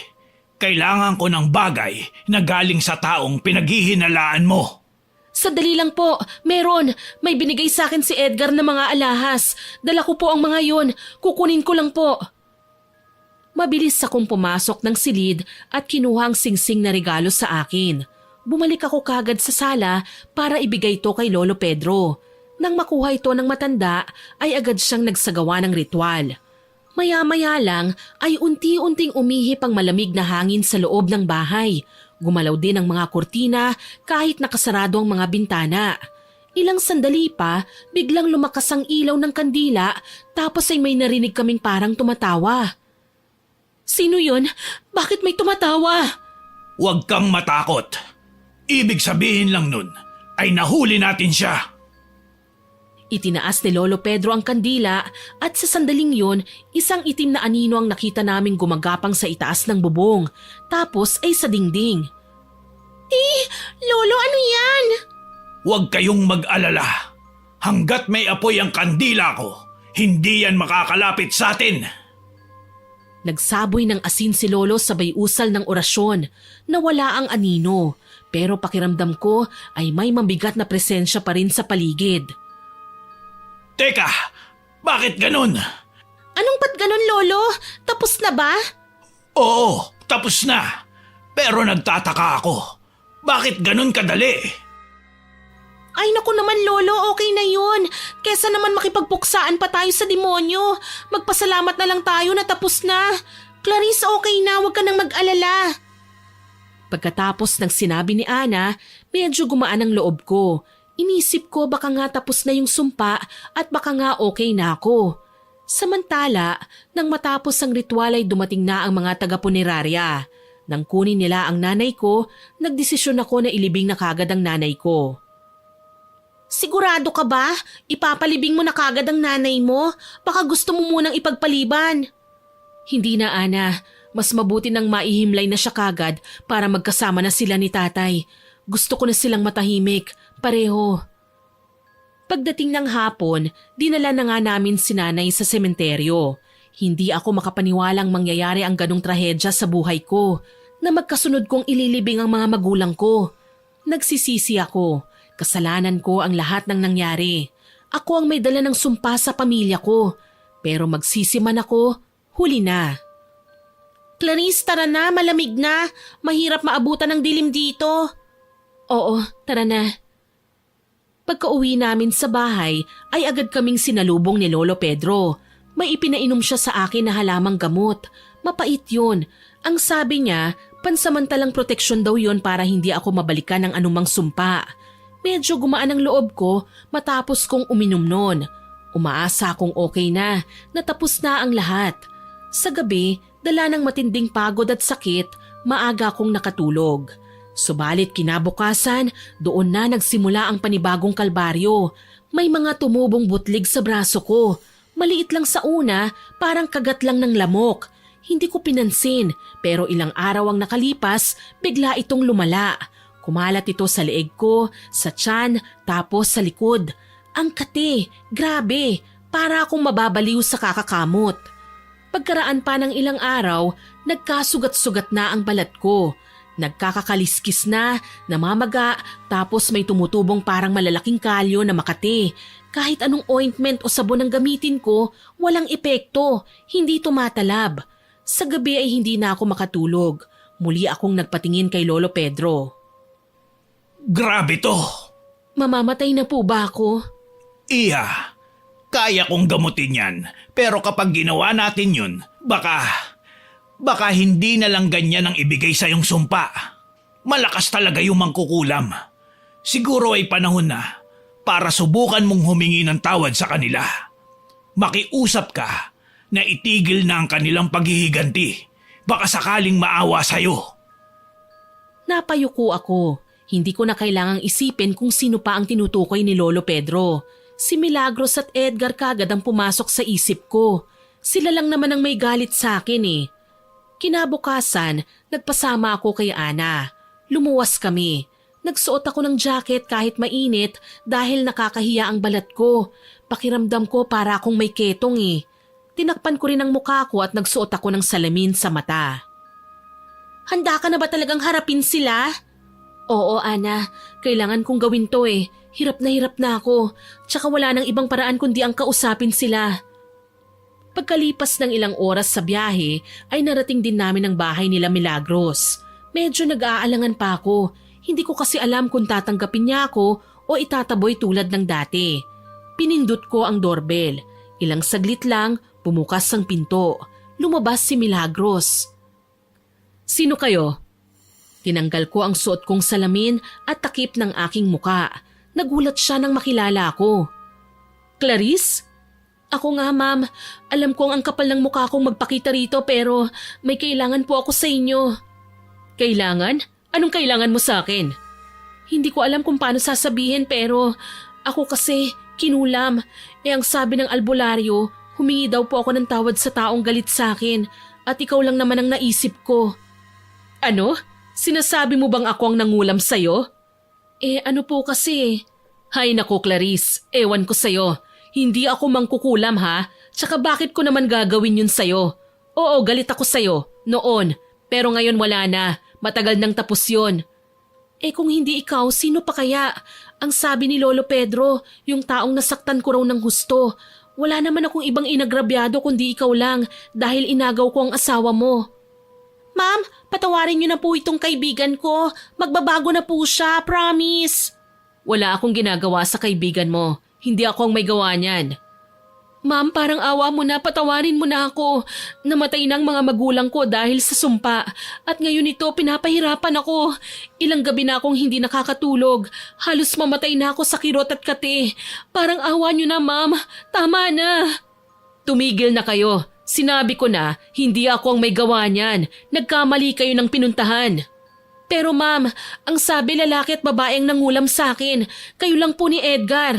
Kailangan ko ng bagay na galing sa taong pinaghihinalaan mo. Sandali lang po, meron. May binigay sa akin si Edgar na mga alahas. Dala ko po ang mga yon. Kukunin ko lang po. Mabilis akong pumasok ng silid at kinuha ang singsing na regalo sa akin. Bumalik ako kagad sa sala para ibigay ito kay Lolo Pedro. Nang makuha ito ng matanda ay agad siyang nagsagawa ng ritual. Maya-maya lang ay unti-unting umihip ang malamig na hangin sa loob ng bahay. Gumalaw din ang mga kurtina kahit nakasarado ang mga bintana. Ilang sandali pa, biglang lumakas ang ilaw ng kandila tapos ay may narinig kaming parang tumatawa. Sino yun? Bakit may tumatawa? Huwag kang matakot. Ibig sabihin lang nun ay nahuli natin siya. Itinaas ni Lolo Pedro ang kandila at sa sandaling yun, isang itim na anino ang nakita naming gumagapang sa itaas ng bubong. Tapos ay sa dingding. Lolo, ano yan? Huwag kayong mag-alala. Hanggat may apoy ang kandila ko, hindi yan makakalapit sa atin. Nagsaboy ng asin si Lolo sabay usal ng orasyon. Nawala ang anino, pero pakiramdam ko ay may mabigat na presensya pa rin sa paligid. Teka, Bakit ganun? Anong ba't ganun, Lolo? Tapos na ba? Oo, tapos na. Pero nagtataka ako. Bakit ganun kadali? Ay naku naman, Lolo, okay na yun. Kesa naman makipagpuksaan pa tayo sa demonyo. Magpasalamat na lang tayo na tapos na. Clarice, okay na, huwag ka nang mag-alala. Pagkatapos ng sinabi ni Ana, medyo gumaan ang loob ko. Inisip ko baka nga tapos na yung sumpa at baka nga okay na ako. Samantala, nang matapos ang ritual ay dumating na ang mga taga-punerarya. Nang kunin nila ang nanay ko, nagdesisyon ako na ilibing na kagad ang nanay ko. Sigurado ka ba? Ipapalibing mo na kagad ang nanay mo? Baka gusto mo munang ipagpaliban. Hindi na, Ana. Mas mabuti nang maihimlay na siya kagad para magkasama na sila ni tatay. Gusto ko na silang matahimik, pareho. Pagdating ng hapon, dinala na nga namin si nanay sa sementeryo. Hindi ako makapaniwalang mangyayari ang ganong trahedya sa buhay ko, na magkasunod kong ililibing ang mga magulang ko. Nagsisisi ako. Kasalanan ko ang lahat ng nangyari. Ako ang may dala ng sumpa sa pamilya ko. Pero magsisi man ako, huli na. Clarice, tara na, malamig na. Mahirap maabutan ng dilim dito. Oo, tara na. Pagka-uwi namin sa bahay ay agad kaming sinalubong ni Lolo Pedro. May ipinainom siya sa akin na halamang gamot. Mapait yun. Ang sabi niya, pansamantalang proteksyon daw yun para hindi ako mabalikan ng anumang sumpa. Medyo gumaan ang loob ko matapos kong uminom nun. Umaasa akong okay na, natapos na ang lahat. Sa gabi, dala ng matinding pagod at sakit, maaga akong nakatulog. Subalit kinabukasan, doon na nagsimula ang panibagong kalbaryo. May mga tumubong butlig sa braso ko. Maliit lang sa una, parang kagat lang ng lamok. Hindi ko pinansin, pero ilang araw ang nakalipas, bigla itong lumala. Kumalat ito sa leeg ko, sa tiyan, tapos sa likod. Ang kate, grabe, para akong mababaliw sa kakakamot. Pagkaraan pa ng ilang araw, nagkasugat-sugat na ang balat ko. Nagkakakaliskis na, namamaga, tapos may tumutubong parang malalaking kalyo na makate. Kahit anong ointment o sabon ang gamitin ko, walang epekto, hindi tumatalab. Sa gabi ay hindi na ako makatulog. Muli akong nagpatingin kay Lolo Pedro. Grabe to! Mamamatay na po ba ako? Iya, kaya kong gamutin yan. Pero kapag ginawa natin yun, baka hindi na lang ganyan ang ibigay sa yung sumpa. Malakas talaga yung mangkukulam. Siguro ay panahon na para subukan mong humingi ng tawad sa kanila. Makiusap ka na itigil na ang kanilang paghihiganti. Baka sakaling maawa sa'yo. Napayuko ako. Hindi ko na kailangang isipin kung sino pa ang tinutukoy ni Lolo Pedro. Si Milagros at Edgar kagad ang pumasok sa isip ko. Sila lang naman ang may galit sa akin eh. Kinabukasan, nagpasama ako kay Ana. Lumuwas kami. Nagsuot ako ng jacket kahit mainit dahil nakakahiya ang balat ko. Pakiramdam ko para akong may ketong eh. Tinakpan ko rin ang mukha ko at nagsuot ako ng salamin sa mata. Handa ka na ba talagang harapin sila? Oo, Ana. Kailangan kong gawin to eh. Hirap na ako. Tsaka wala nang ibang paraan kundi ang kausapin sila. Pagkalipas ng ilang oras sa biyahe, ay narating din namin ang bahay nila Milagros. Medyo nag-aalangan pa ako. Hindi ko kasi alam kung tatanggapin niya ako o itataboy tulad ng dati. Pinindot ko ang doorbell. Ilang saglit lang, bumukas ang pinto. Lumabas si Milagros. Sino kayo? Tinanggal ko ang suot kong salamin at takip ng aking muka. Nagulat siya nang makilala ako. Clarice? Ako nga, ma'am. Alam kong ang kapal ng mukha kong magpakita rito pero may kailangan po ako sa inyo. Kailangan? Anong kailangan mo sa akin? Hindi ko alam kung paano sasabihin pero ako kasi kinulam. Ang sabi ng albularyo, humingi daw po ako ng tawad sa taong galit sa akin at ikaw lang naman ang naisip ko. Ano? Sinasabi mo bang ako ang nangulam sa'yo? Ano po kasi? Hay nako Clarice, ewan ko sa'yo. Hindi ako mangkukulam ha? Tsaka bakit ko naman gagawin yun sa'yo? Oo, galit ako sa'yo. Noon. Pero ngayon wala na. Matagal nang tapos yun. Kung hindi ikaw, sino pa kaya? Ang sabi ni Lolo Pedro, yung taong nasaktan ko raw ng husto. Wala naman akong ibang inagrabyado kundi ikaw lang dahil inagaw ko ang asawa mo. Ma'am, patawarin niyo na po itong kaibigan ko. Magbabago na po siya, promise. Wala akong ginagawa sa kaibigan mo. Hindi ako ang may gawa niyan. Ma'am, parang awa mo na, patawarin mo na ako. Namatay na ang mga magulang ko dahil sa sumpa. At ngayon ito, pinapahirapan ako. Ilang gabi na akong hindi nakakatulog. Halos mamatay na ako sa kirot at kate. Parang awa niyo na, ma'am. Tama na. Tumigil na kayo. Sinabi ko na, hindi ako ang may gawa niyan. Nagkamali kayo ng pinuntahan. Pero ma'am, ang sabi lalaki at babaeng nangulam sa akin. Kayo lang po ni Edgar.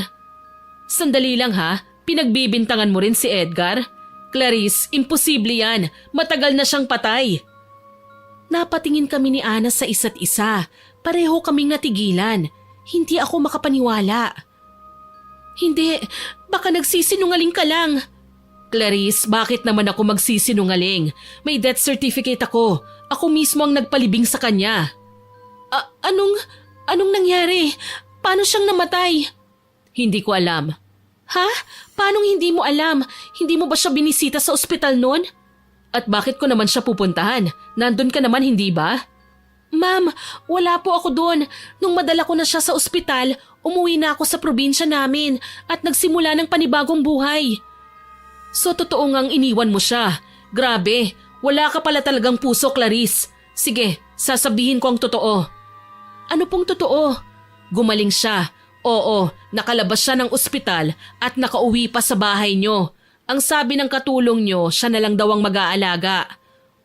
Sandali lang ha. Pinagbibintangan mo rin si Edgar? Clarice, imposible yan. Matagal na siyang patay. Napatingin kami ni Ana sa isa't isa. Pareho kaming natigilan. Hindi ako makapaniwala. Hindi, baka nagsisinungaling ka lang. Clarice, bakit naman ako magsisinungaling? May death certificate ako. Ako mismo ang nagpalibing sa kanya. Anong nangyari? Paano siyang namatay? Hindi ko alam. Ha? Paanong hindi mo alam? Hindi mo ba siya binisita sa ospital noon? At bakit ko naman siya pupuntahan? Nandun ka naman, hindi ba? Ma'am, wala po ako doon. Nung madala ko na siya sa ospital, umuwi na ako sa probinsya namin at nagsimula ng panibagong buhay. So totoo ngang iniwan mo siya. Grabe, wala ka pala talagang puso, Clarice. Sige, sasabihin ko ang totoo. Ano pong totoo? Gumaling siya. Oo, nakalabas siya ng ospital at nakauwi pa sa bahay nyo. Ang sabi ng katulong nyo, siya na lang daw ang mag-aalaga.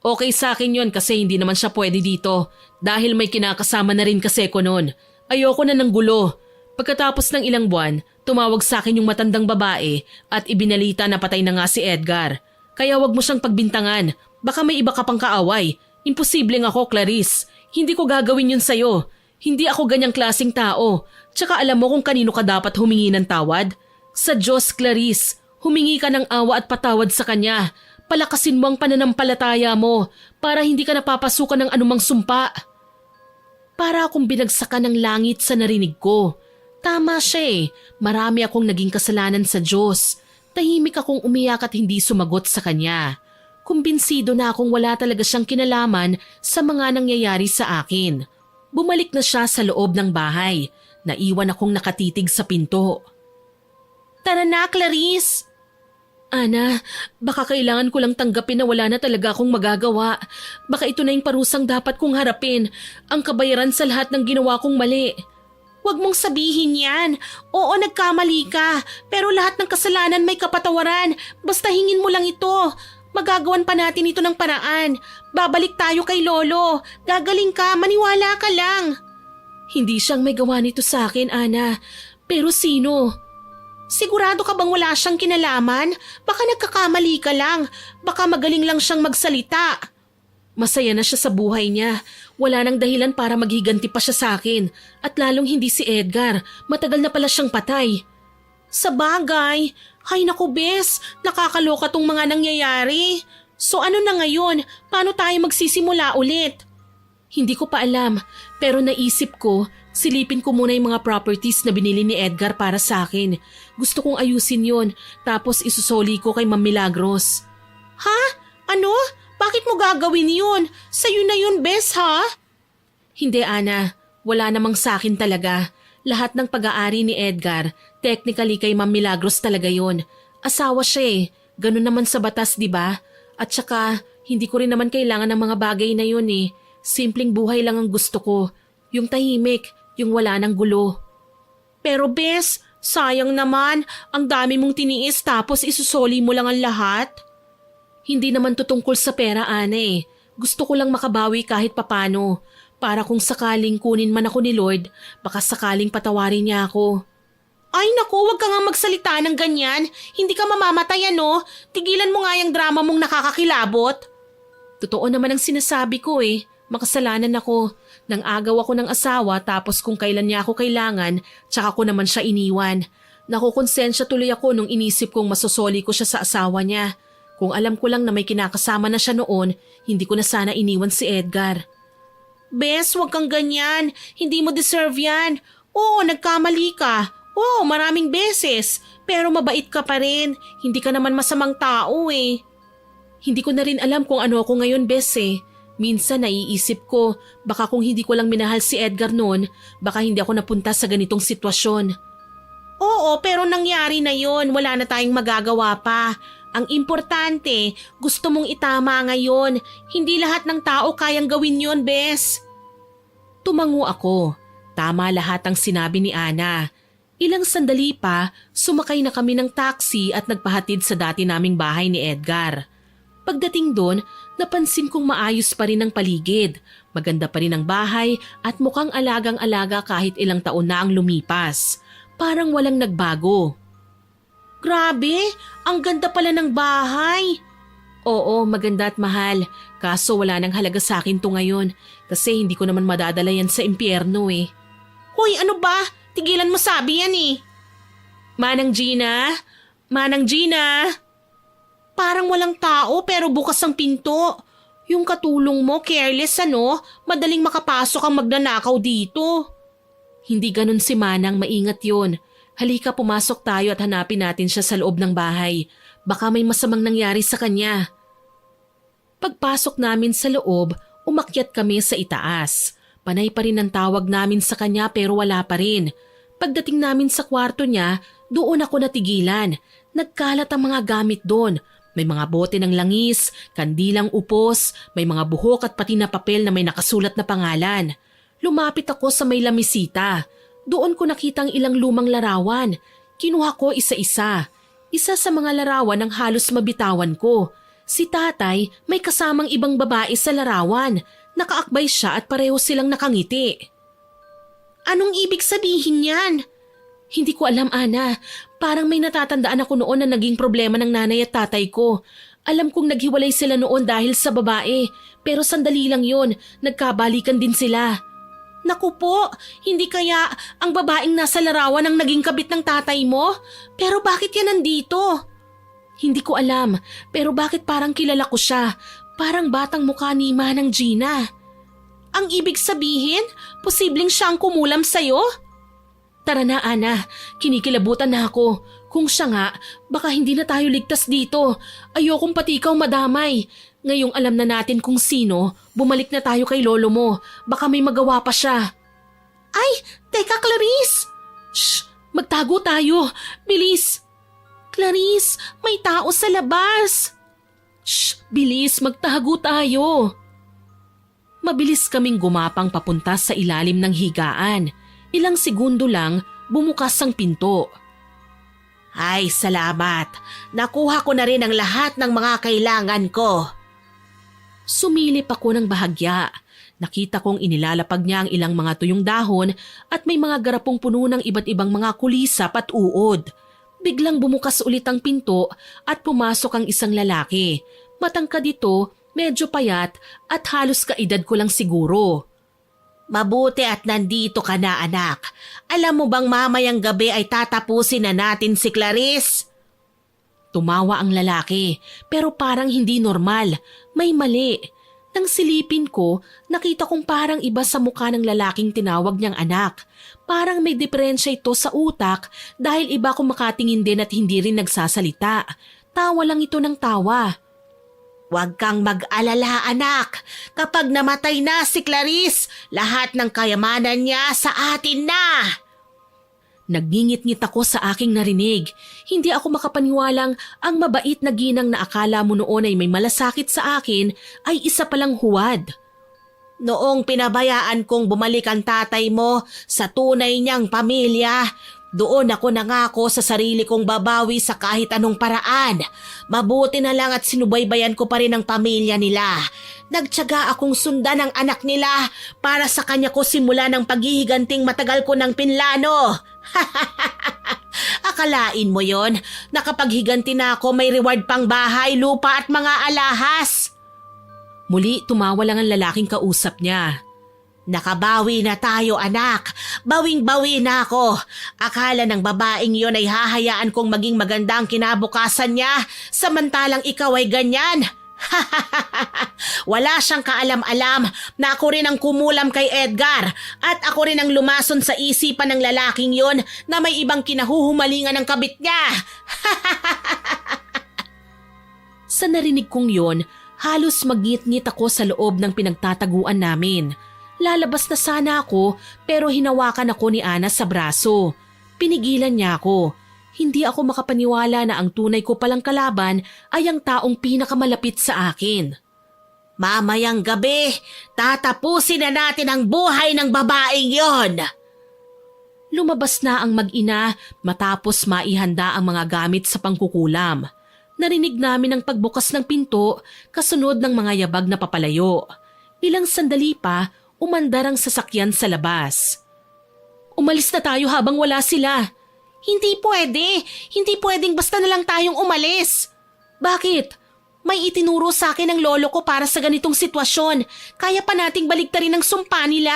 Okay sa akin yun kasi hindi naman siya pwede dito dahil may kinakasama na rin kasi ko noon. Ayoko na ng gulo. Pagkatapos ng ilang buwan, tumawag sa akin yung matandang babae at ibinalita na patay na nga si Edgar. Kaya wag mo siyang pagbintangan. Baka may iba ka pang kaaway. Imposibleng ako, Clarice. Hindi ko gagawin yun sa'yo. Hindi ako ganyang klaseng tao. Tsaka alam mo kung kanino ka dapat humingi ng tawad? Sa Diyos, Clarice. Humingi ka ng awa at patawad sa Kanya. Palakasin mo ang pananampalataya mo para hindi ka napapasukan ng anumang sumpa. Para akong binagsakan ng langit sa narinig ko. Tama siya eh. Marami akong naging kasalanan sa Diyos. Tahimik akong umiyak at hindi sumagot sa Kanya. Kumbinsido na akong wala talaga siyang kinalaman sa mga nangyayari sa akin. Bumalik na siya sa loob ng bahay. Naiwan akong nakatitig sa pinto. Tara na, Clarice. Ana, baka kailangan ko lang tanggapin na wala na talaga akong magagawa. Baka ito na yung parusang dapat kong harapin. Ang kabayaran sa lahat ng ginawa kong mali. Huwag mong sabihin yan. Oo, nagkamali ka. Pero lahat ng kasalanan may kapatawaran. Basta hingin mo lang ito. Magagawan pa natin ito ng paraan. Babalik tayo kay Lolo. Gagaling ka, maniwala ka lang. Hindi siyang may gawa nito sa akin, Ana. Pero sino? Sigurado ka bang wala siyang kinalaman? Baka nagkakamali ka lang. Baka magaling lang siyang magsalita. Masaya na siya sa buhay niya. Wala nang dahilan para maghiganti pa siya sa akin. At lalong hindi si Edgar. Matagal na pala siyang patay. Sa bagay. Hay naku, bes. Nakakaloka tong mga nangyayari. So ano na ngayon? Paano tayo magsisimula ulit? Hindi ko pa alam, pero naisip ko, silipin ko muna yung mga properties na binili ni Edgar para sa akin. Gusto kong ayusin yon, tapos isusoli ko kay Ma'am Milagros. Ha? Ano? Bakit mo gagawin yun? Sa'yo na yun, bes, ha? Hindi, Ana. Wala namang sa akin talaga. Lahat ng pag-aari ni Edgar, technically kay Ma'am Milagros talaga yon. Asawa siya eh. Ganun naman sa batas, di ba? At saka, hindi ko rin naman kailangan ng mga bagay na yun eh. Simpleng buhay lang ang gusto ko. Yung tahimik, yung wala ng gulo. Pero bes, sayang naman. Ang dami mong tiniis tapos isusoli mo lang ang lahat. Hindi naman tutungkol sa pera, Ana eh. Gusto ko lang makabawi kahit papano. Para kung sakaling kunin man ako ni Lord, baka sakaling patawarin niya ako. Ay naku, wag ka nga magsalita ng ganyan. Hindi ka mamamatay ano. Tigilan mo nga yung drama mong nakakakilabot. Totoo naman ang sinasabi ko eh. Makasalanan ako. Nang agaw ako ng asawa tapos kung kailan niya ako kailangan, tsaka ko naman siya iniwan. Nakukonsensya tuloy ako nung inisip kong masosoli ko siya sa asawa niya. Kung alam ko lang na may kinakasama na siya noon, hindi ko na sana iniwan si Edgar. Bes, wag kang ganyan. Hindi mo deserve yan. Oo, nagkamali ka. Oo, maraming beses. Pero mabait ka pa rin. Hindi ka naman masamang tao eh. Hindi ko na rin alam kung ano ako ngayon, Bes eh. Minsan naiisip ko, baka kung hindi ko lang minahal si Edgar noon, baka hindi ako napunta sa ganitong sitwasyon. Oo, pero nangyari na yon. Wala na tayong magagawa pa. Ang importante, gusto mong itama ngayon. Hindi lahat ng tao kayang gawin yon, Bes. Tumango ako. Tama lahat ang sinabi ni Ana. Ilang sandali pa, sumakay na kami ng taxi at nagpahatid sa dati naming bahay ni Edgar. Pagdating doon, napansin kong maayos pa rin ang paligid. Maganda pa rin ang bahay at mukhang alagang-alaga kahit ilang taon na ang lumipas. Parang walang nagbago. Grabe, ang ganda pala ng bahay. Oo, maganda at mahal. Kaso wala nang halaga sa akin to ngayon kasi hindi ko naman madadala yan sa impyerno eh. Hoy, ano ba? Tigilan mo sabi yan eh. Manang Gina? Manang Gina? Parang walang tao pero bukas ang pinto. Yung katulong mo, careless ano? Madaling makapasok ang magnanakaw dito. Hindi ganun si Manang, maingat yun. Halika, pumasok tayo at hanapin natin siya sa loob ng bahay. Baka may masamang nangyari sa kanya. Pagpasok namin sa loob, umakyat kami sa itaas. Panay pa rin ang tawag namin sa kanya pero wala pa rin. Pagdating namin sa kwarto niya, doon ako natigilan. Nagkalat ang mga gamit doon. May mga bote ng langis, kandilang upos, may mga buhok at pati na papel na may nakasulat na pangalan. Lumapit ako sa may lamisita. Doon ko nakitang ilang lumang larawan. Kinuha ko isa-isa. Isa sa mga larawan ang halos mabitawan ko. Si tatay may kasamang ibang babae sa larawan. Nakaakbay siya at pareho silang nakangiti. Anong ibig sabihin yan? Hindi ko alam, Ana. Parang may natatandaan ako noon na naging problema ng nanay at tatay ko. Alam kong naghiwalay sila noon dahil sa babae. Pero sandali lang yon, nagkabalikan din sila. Naku po, hindi kaya ang babaeng nasa larawan ang naging kabit ng tatay mo? Pero bakit yan nandito? Hindi ko alam, pero bakit parang kilala ko siya? Parang batang mukha ni Manang Gina. Ang ibig sabihin, posibleng siya ang kumulam sa'yo? Tara na, Ana. Kinikilabutan na ako. Kung siya nga, baka hindi na tayo ligtas dito. Ayokong pati ikaw madamay. Ngayong alam na natin kung sino, bumalik na tayo kay lolo mo. Baka may magawa pa siya. Ay, teka Clarice! Shh! Magtago tayo! Bilis! Clarice, may tao sa labas! Shh! Bilis! Magtago tayo! Mabilis kaming gumapang papunta sa ilalim ng higaan. Ilang segundo lang, bumukas ang pinto. Ay, salamat. Nakuha ko na rin ang lahat ng mga kailangan ko. Sumilip ako ng bahagya. Nakita kong inilalapag niya ang ilang mga tuyong dahon at may mga garapong puno ng iba't ibang mga kulisap at uod. Biglang bumukas ulit ang pinto at pumasok ang isang lalaki. Matangkad ito, medyo payat at halos kaedad ko lang siguro. Mabuti at nandito ka na, anak. Alam mo bang mamayang gabi ay tatapusin na natin si Clarice? Tumawa ang lalaki pero parang hindi normal. May mali. Nang silipin ko, nakita kong parang iba sa mukha ng lalaking tinawag niyang anak. Parang may diferensya ito sa utak dahil iba kung makatingin din at hindi rin nagsasalita. Tawa lang ito ng tawa. Huwag kang mag-alala, anak. Kapag namatay na si Clarice, lahat ng kayamanan niya sa atin na. Nagngingit-ngit ako sa aking narinig. Hindi ako makapaniwalang ang mabait na ginang na akala mo noon ay may malasakit sa akin ay isa palang huwad. Noong pinabayaan kong bumalik ang tatay mo sa tunay niyang pamilya, doon ako nangako sa sarili kong babawi sa kahit anong paraan. Mabuti na lang at sinubaybayan ko pa rin ang pamilya nila. Nagtiyaga akong sundan ang anak nila para sa kanya ko simula ng paghihiganting matagal ko ng pinlano. Akalain mo yon, nakapaghiganti na ako may reward pang bahay, lupa at mga alahas. Muli tumawa lang ang lalaking kausap niya. Nakabawi na tayo, anak. Bawing-bawi na ako. Akala ng babaeng yon ay hahayaan kong maging maganda ang kinabukasan niya, samantalang ikaw ay ganyan. Wala siyang kaalam-alam na ako rin ang kumulam kay Edgar At ako rin ang lumason sa isipan ng lalaking yon na may ibang kinahuhumalingan ng kabit niya. Sa narinig kong yon, halos magngit-ngit ako sa loob ng pinagtataguan namin. Lalabas na sana ako pero hinawakan ako ni Ana sa braso. Pinigilan niya ako. Hindi ako makapaniwala na ang tunay ko palang kalaban ay ang taong pinakamalapit sa akin. Mamayang gabi, tatapusin na natin ang buhay ng babaeng yon. Lumabas na ang mag-ina matapos maihanda ang mga gamit sa pangkukulam. Narinig namin ang pagbukas ng pinto kasunod ng mga yabag na papalayo. Ilang sandali pa, umandar ang sasakyan sa labas. Umalis na tayo habang wala sila. Hindi pwede. Hindi pwedeng basta na lang tayong umalis. Bakit? May itinuro sa akin ng lolo ko para sa ganitong sitwasyon. Kaya pa nating baliktarin ang sumpa nila.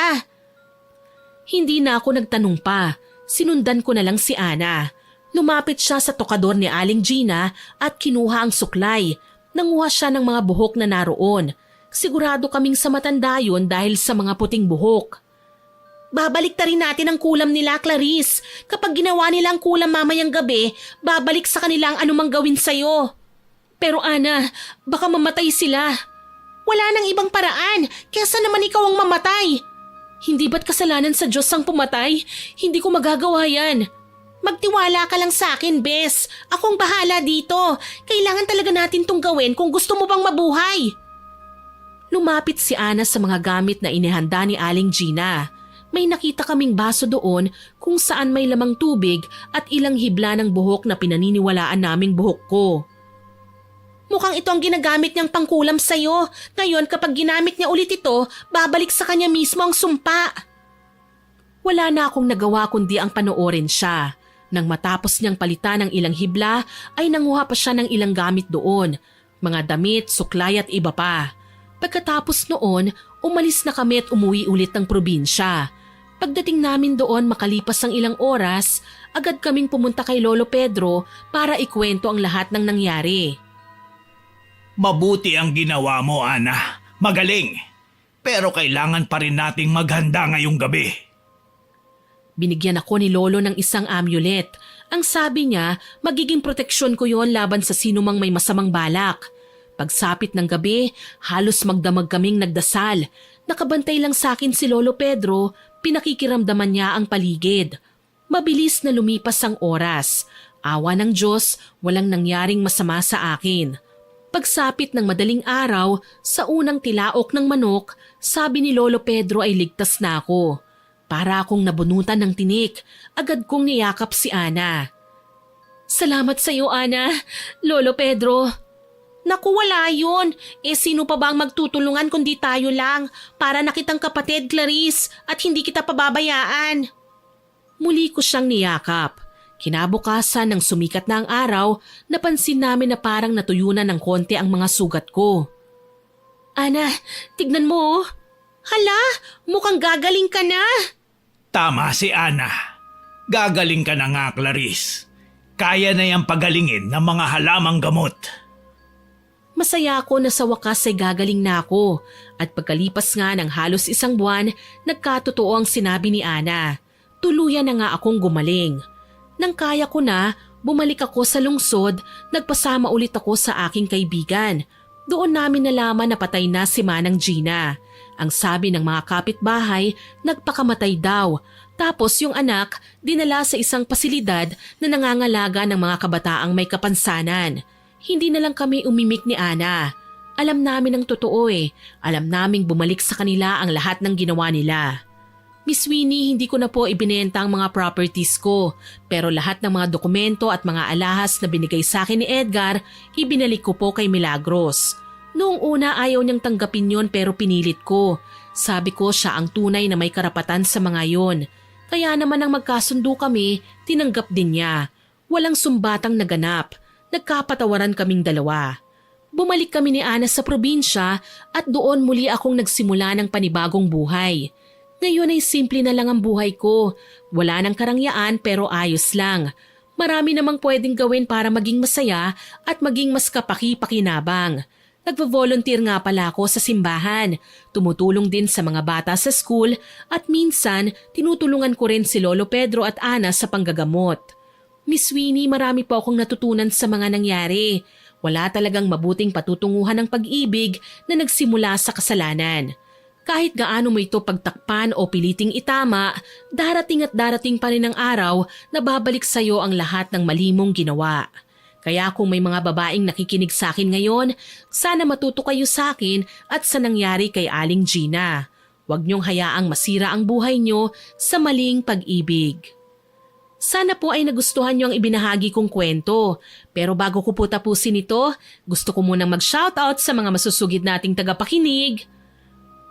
Hindi na ako nagtanong pa. Sinundan ko na lang si Ana. Lumapit siya sa tokador ni Aling Gina at kinuha ang suklay. Nanguha siya ng mga buhok na naroon. Sigurado kaming sa matanda yun dahil sa mga puting buhok. Babalik ta rin natin ang kulam nila, Clarice. Kapag ginawa nila ang kulam mamayang gabi, babalik sa kanila ang anumang gawin sa'yo. Pero Ana, baka mamatay sila. Wala nang ibang paraan, kesa naman ikaw ang mamatay. Hindi ba't kasalanan sa Diyos ang pumatay? Hindi ko magagawa yan. Magtiwala ka lang sa akin, Bes. Akong bahala dito. Kailangan talaga natin tong gawin kung gusto mo bang mabuhay. Lumapit si Ana sa mga gamit na inihanda ni Aling Gina. May nakita kaming baso doon kung saan may lamang tubig at ilang hibla ng buhok na pinaniniwalaan naming buhok ko. Mukhang ito ang ginagamit niyang pangkulam sa'yo. Ngayon kapag ginamit niya ulit ito, babalik sa kanya mismo ang sumpa. Wala na akong nagawa kundi ang panoorin siya. Nang matapos niyang palitan ng ilang hibla ay nanguha pa siya ng ilang gamit doon. Mga damit, suklay at iba pa. Pagkatapos noon, umalis na kami at umuwi ulit ng probinsya. Pagdating namin doon makalipas ang ilang oras, agad kaming pumunta kay Lolo Pedro para ikwento ang lahat ng nangyari. Mabuti ang ginawa mo, Ana. Magaling. Pero kailangan pa rin nating maghanda ngayong gabi. Binigyan ako ni Lolo ng isang amulet. Ang sabi niya, magiging proteksyon ko yon laban sa sinumang may masamang balak. Pagsapit ng gabi, halos magdamag kaming nagdasal. Nakabantay lang sa akin si Lolo Pedro, pinakikiramdaman niya ang paligid. Mabilis na lumipas ang oras. Awa ng Diyos, walang nangyaring masama sa akin. Pagsapit ng madaling araw, sa unang tilaok ng manok, sabi ni Lolo Pedro ay ligtas na ako. Para akong nabunutan ng tinik, agad kong niyakap si Ana. Salamat sa iyo, Ana. Lolo Pedro. Naku, wala yun. Sino pa ba ang magtutulungan kundi tayo lang? Para na kitang kapatid, Clarice, at hindi kita pababayaan. Muli ko siyang niyakap. Kinabukasan ng sumikat na ang araw, napansin namin na parang natuyunan ng konti ang mga sugat ko. Ana, tignan mo. Hala, mukhang gagaling ka na. Tama si Ana. Gagaling ka na nga, Clarice. Kaya na yang pagalingin ng mga halamang gamot. Masaya ako na sa wakas ay gagaling na ako at pagkalipas nga ng halos isang buwan, nagkatotoo ang sinabi ni Ana. Tuluyan na nga akong gumaling. Nang kaya ko na, bumalik ako sa lungsod, nagpasama ulit ako sa aking kaibigan. Doon namin nalaman na patay na si Manang Gina. Ang sabi ng mga kapitbahay, nagpakamatay daw. Tapos yung anak, dinala sa isang pasilidad na nangangalaga ng mga kabataang may kapansanan. Hindi na lang kami umimik ni Ana. Alam namin ang totoo eh. Alam naming bumalik sa kanila ang lahat ng ginawa nila. Miss Winnie, hindi ko na po ibinenta ang mga properties ko. Pero lahat ng mga dokumento at mga alahas na binigay sa akin ni Edgar, ibinalik ko po kay Milagros. Noong una ayaw niyang tanggapin yon pero pinilit ko. Sabi ko siya ang tunay na may karapatan sa mga yon. Kaya naman nang magkasundo kami, tinanggap din niya. Walang sumbatang naganap. Nagkapatawaran kaming dalawa. Bumalik kami ni Ana sa probinsya at doon muli akong nagsimula ng panibagong buhay. Ngayon ay simple na lang ang buhay ko. Wala nang karangyaan pero ayos lang. Marami namang pwedeng gawin para maging masaya at maging mas kapaki-pakinabang. Nagvo-volunteer nga pala ako sa simbahan. Tumutulong din sa mga bata sa school at minsan tinutulungan ko rin si Lolo Pedro at Ana sa panggagamot. Miss Winnie, marami po akong natutunan sa mga nangyari. Wala talagang mabuting patutunguhan ng pag-ibig na nagsimula sa kasalanan. Kahit gaano mo ito pagtakpan o piliting itama, darating at darating pa rin ang araw na babalik sa iyo ang lahat ng mali mong ginawa. Kaya kung may mga babaeng nakikinig sa akin ngayon, sana matuto kayo sa akin at sa nangyari kay Aling Gina. Huwag niyong hayaang masira ang buhay niyo sa maling pag-ibig. Sana po ay nagustuhan niyo ang ibinahagi kong kwento. Pero bago ko po tapusin ito, gusto ko munang mag-shoutout sa mga masusugid nating tagapakinig.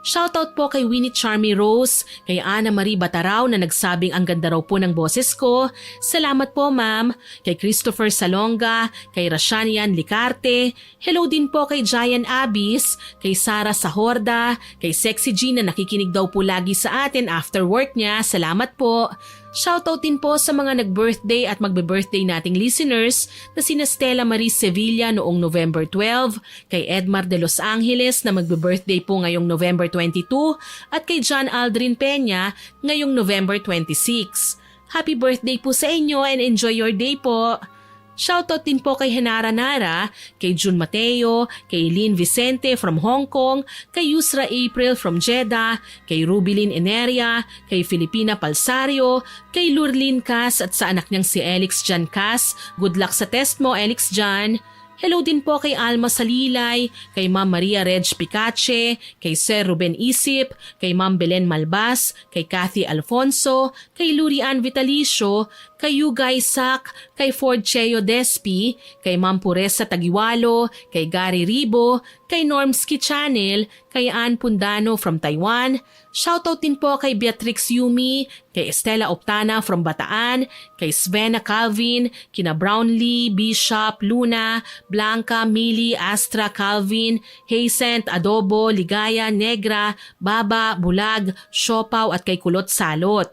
Shoutout po kay Winnie Charmy Rose, kay Ana Marie Bataraw na nagsabing ang ganda raw po ng boses ko. Salamat po ma'am. Kay Christopher Salonga, kay Rashanian Licarte. Hello din po kay Jayan Abis, kay Sara Sahorda, kay Sexy Jean na nakikinig daw po lagi sa atin after work niya. Salamat po. Shoutout din po sa mga nag-birthday at magbe-birthday nating listeners na sina Stella Marie Sevilla noong November 12, kay Edmar de Los Angeles na magbe-birthday po ngayong November 22 at kay John Aldrin Peña ngayong November 26. Happy birthday po sa inyo and enjoy your day po! Shoutout din po kay Henara Nara, kay June Mateo, kay Lynn Vicente from Hong Kong, kay Yusra April from Jeddah, kay Rubilin Eneria, kay Filipina Palsario, kay Lurlin Cas at sa anak niyang si Elix Jan Cas. Good luck sa test mo, Elix Jan. Hello din po kay Alma Salilay, kay Ma'am Maria Reg Picache, kay Sir Ruben Isip, kay Ma'am Belen Malbas, kay Kathy Alfonso, kay Lurian Vitalicio, kay Yuga Isaac, kay Ford Cheo Despi, kay Ma'am Puresa Tagiwalo, kay Gary Ribo, kay Normski Channel, kay Ann Pundano from Taiwan. Shoutout din po kay Beatrix Yumi, kay Estela Optana from Bataan, kay Svena Calvin, kina Brownlee, Bishop, Luna, Blanca, Mili, Astra, Calvin, Haysent, Adobo, Ligaya, Negra, Baba, Bulag, Siopaw at kay Kulot Salot.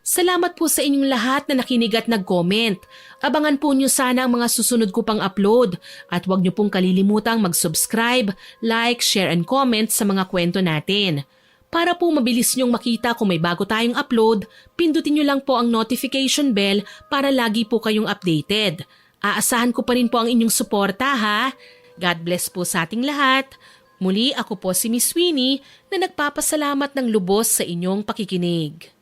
Salamat po sa inyong lahat na nakinig at nag-comment. Abangan po nyo sana ang mga susunod ko pang upload at huwag nyo pong kalilimutang mag-subscribe, like, share and comment sa mga kwento natin. Para po mabilis nyong makita kung may bago tayong upload, pindutin nyo lang po ang notification bell para lagi po kayong updated. Aasahan ko pa rin po ang inyong suporta ha. God bless po sa ating lahat. Muli ako po si Miss Winnie na nagpapasalamat ng lubos sa inyong pakikinig.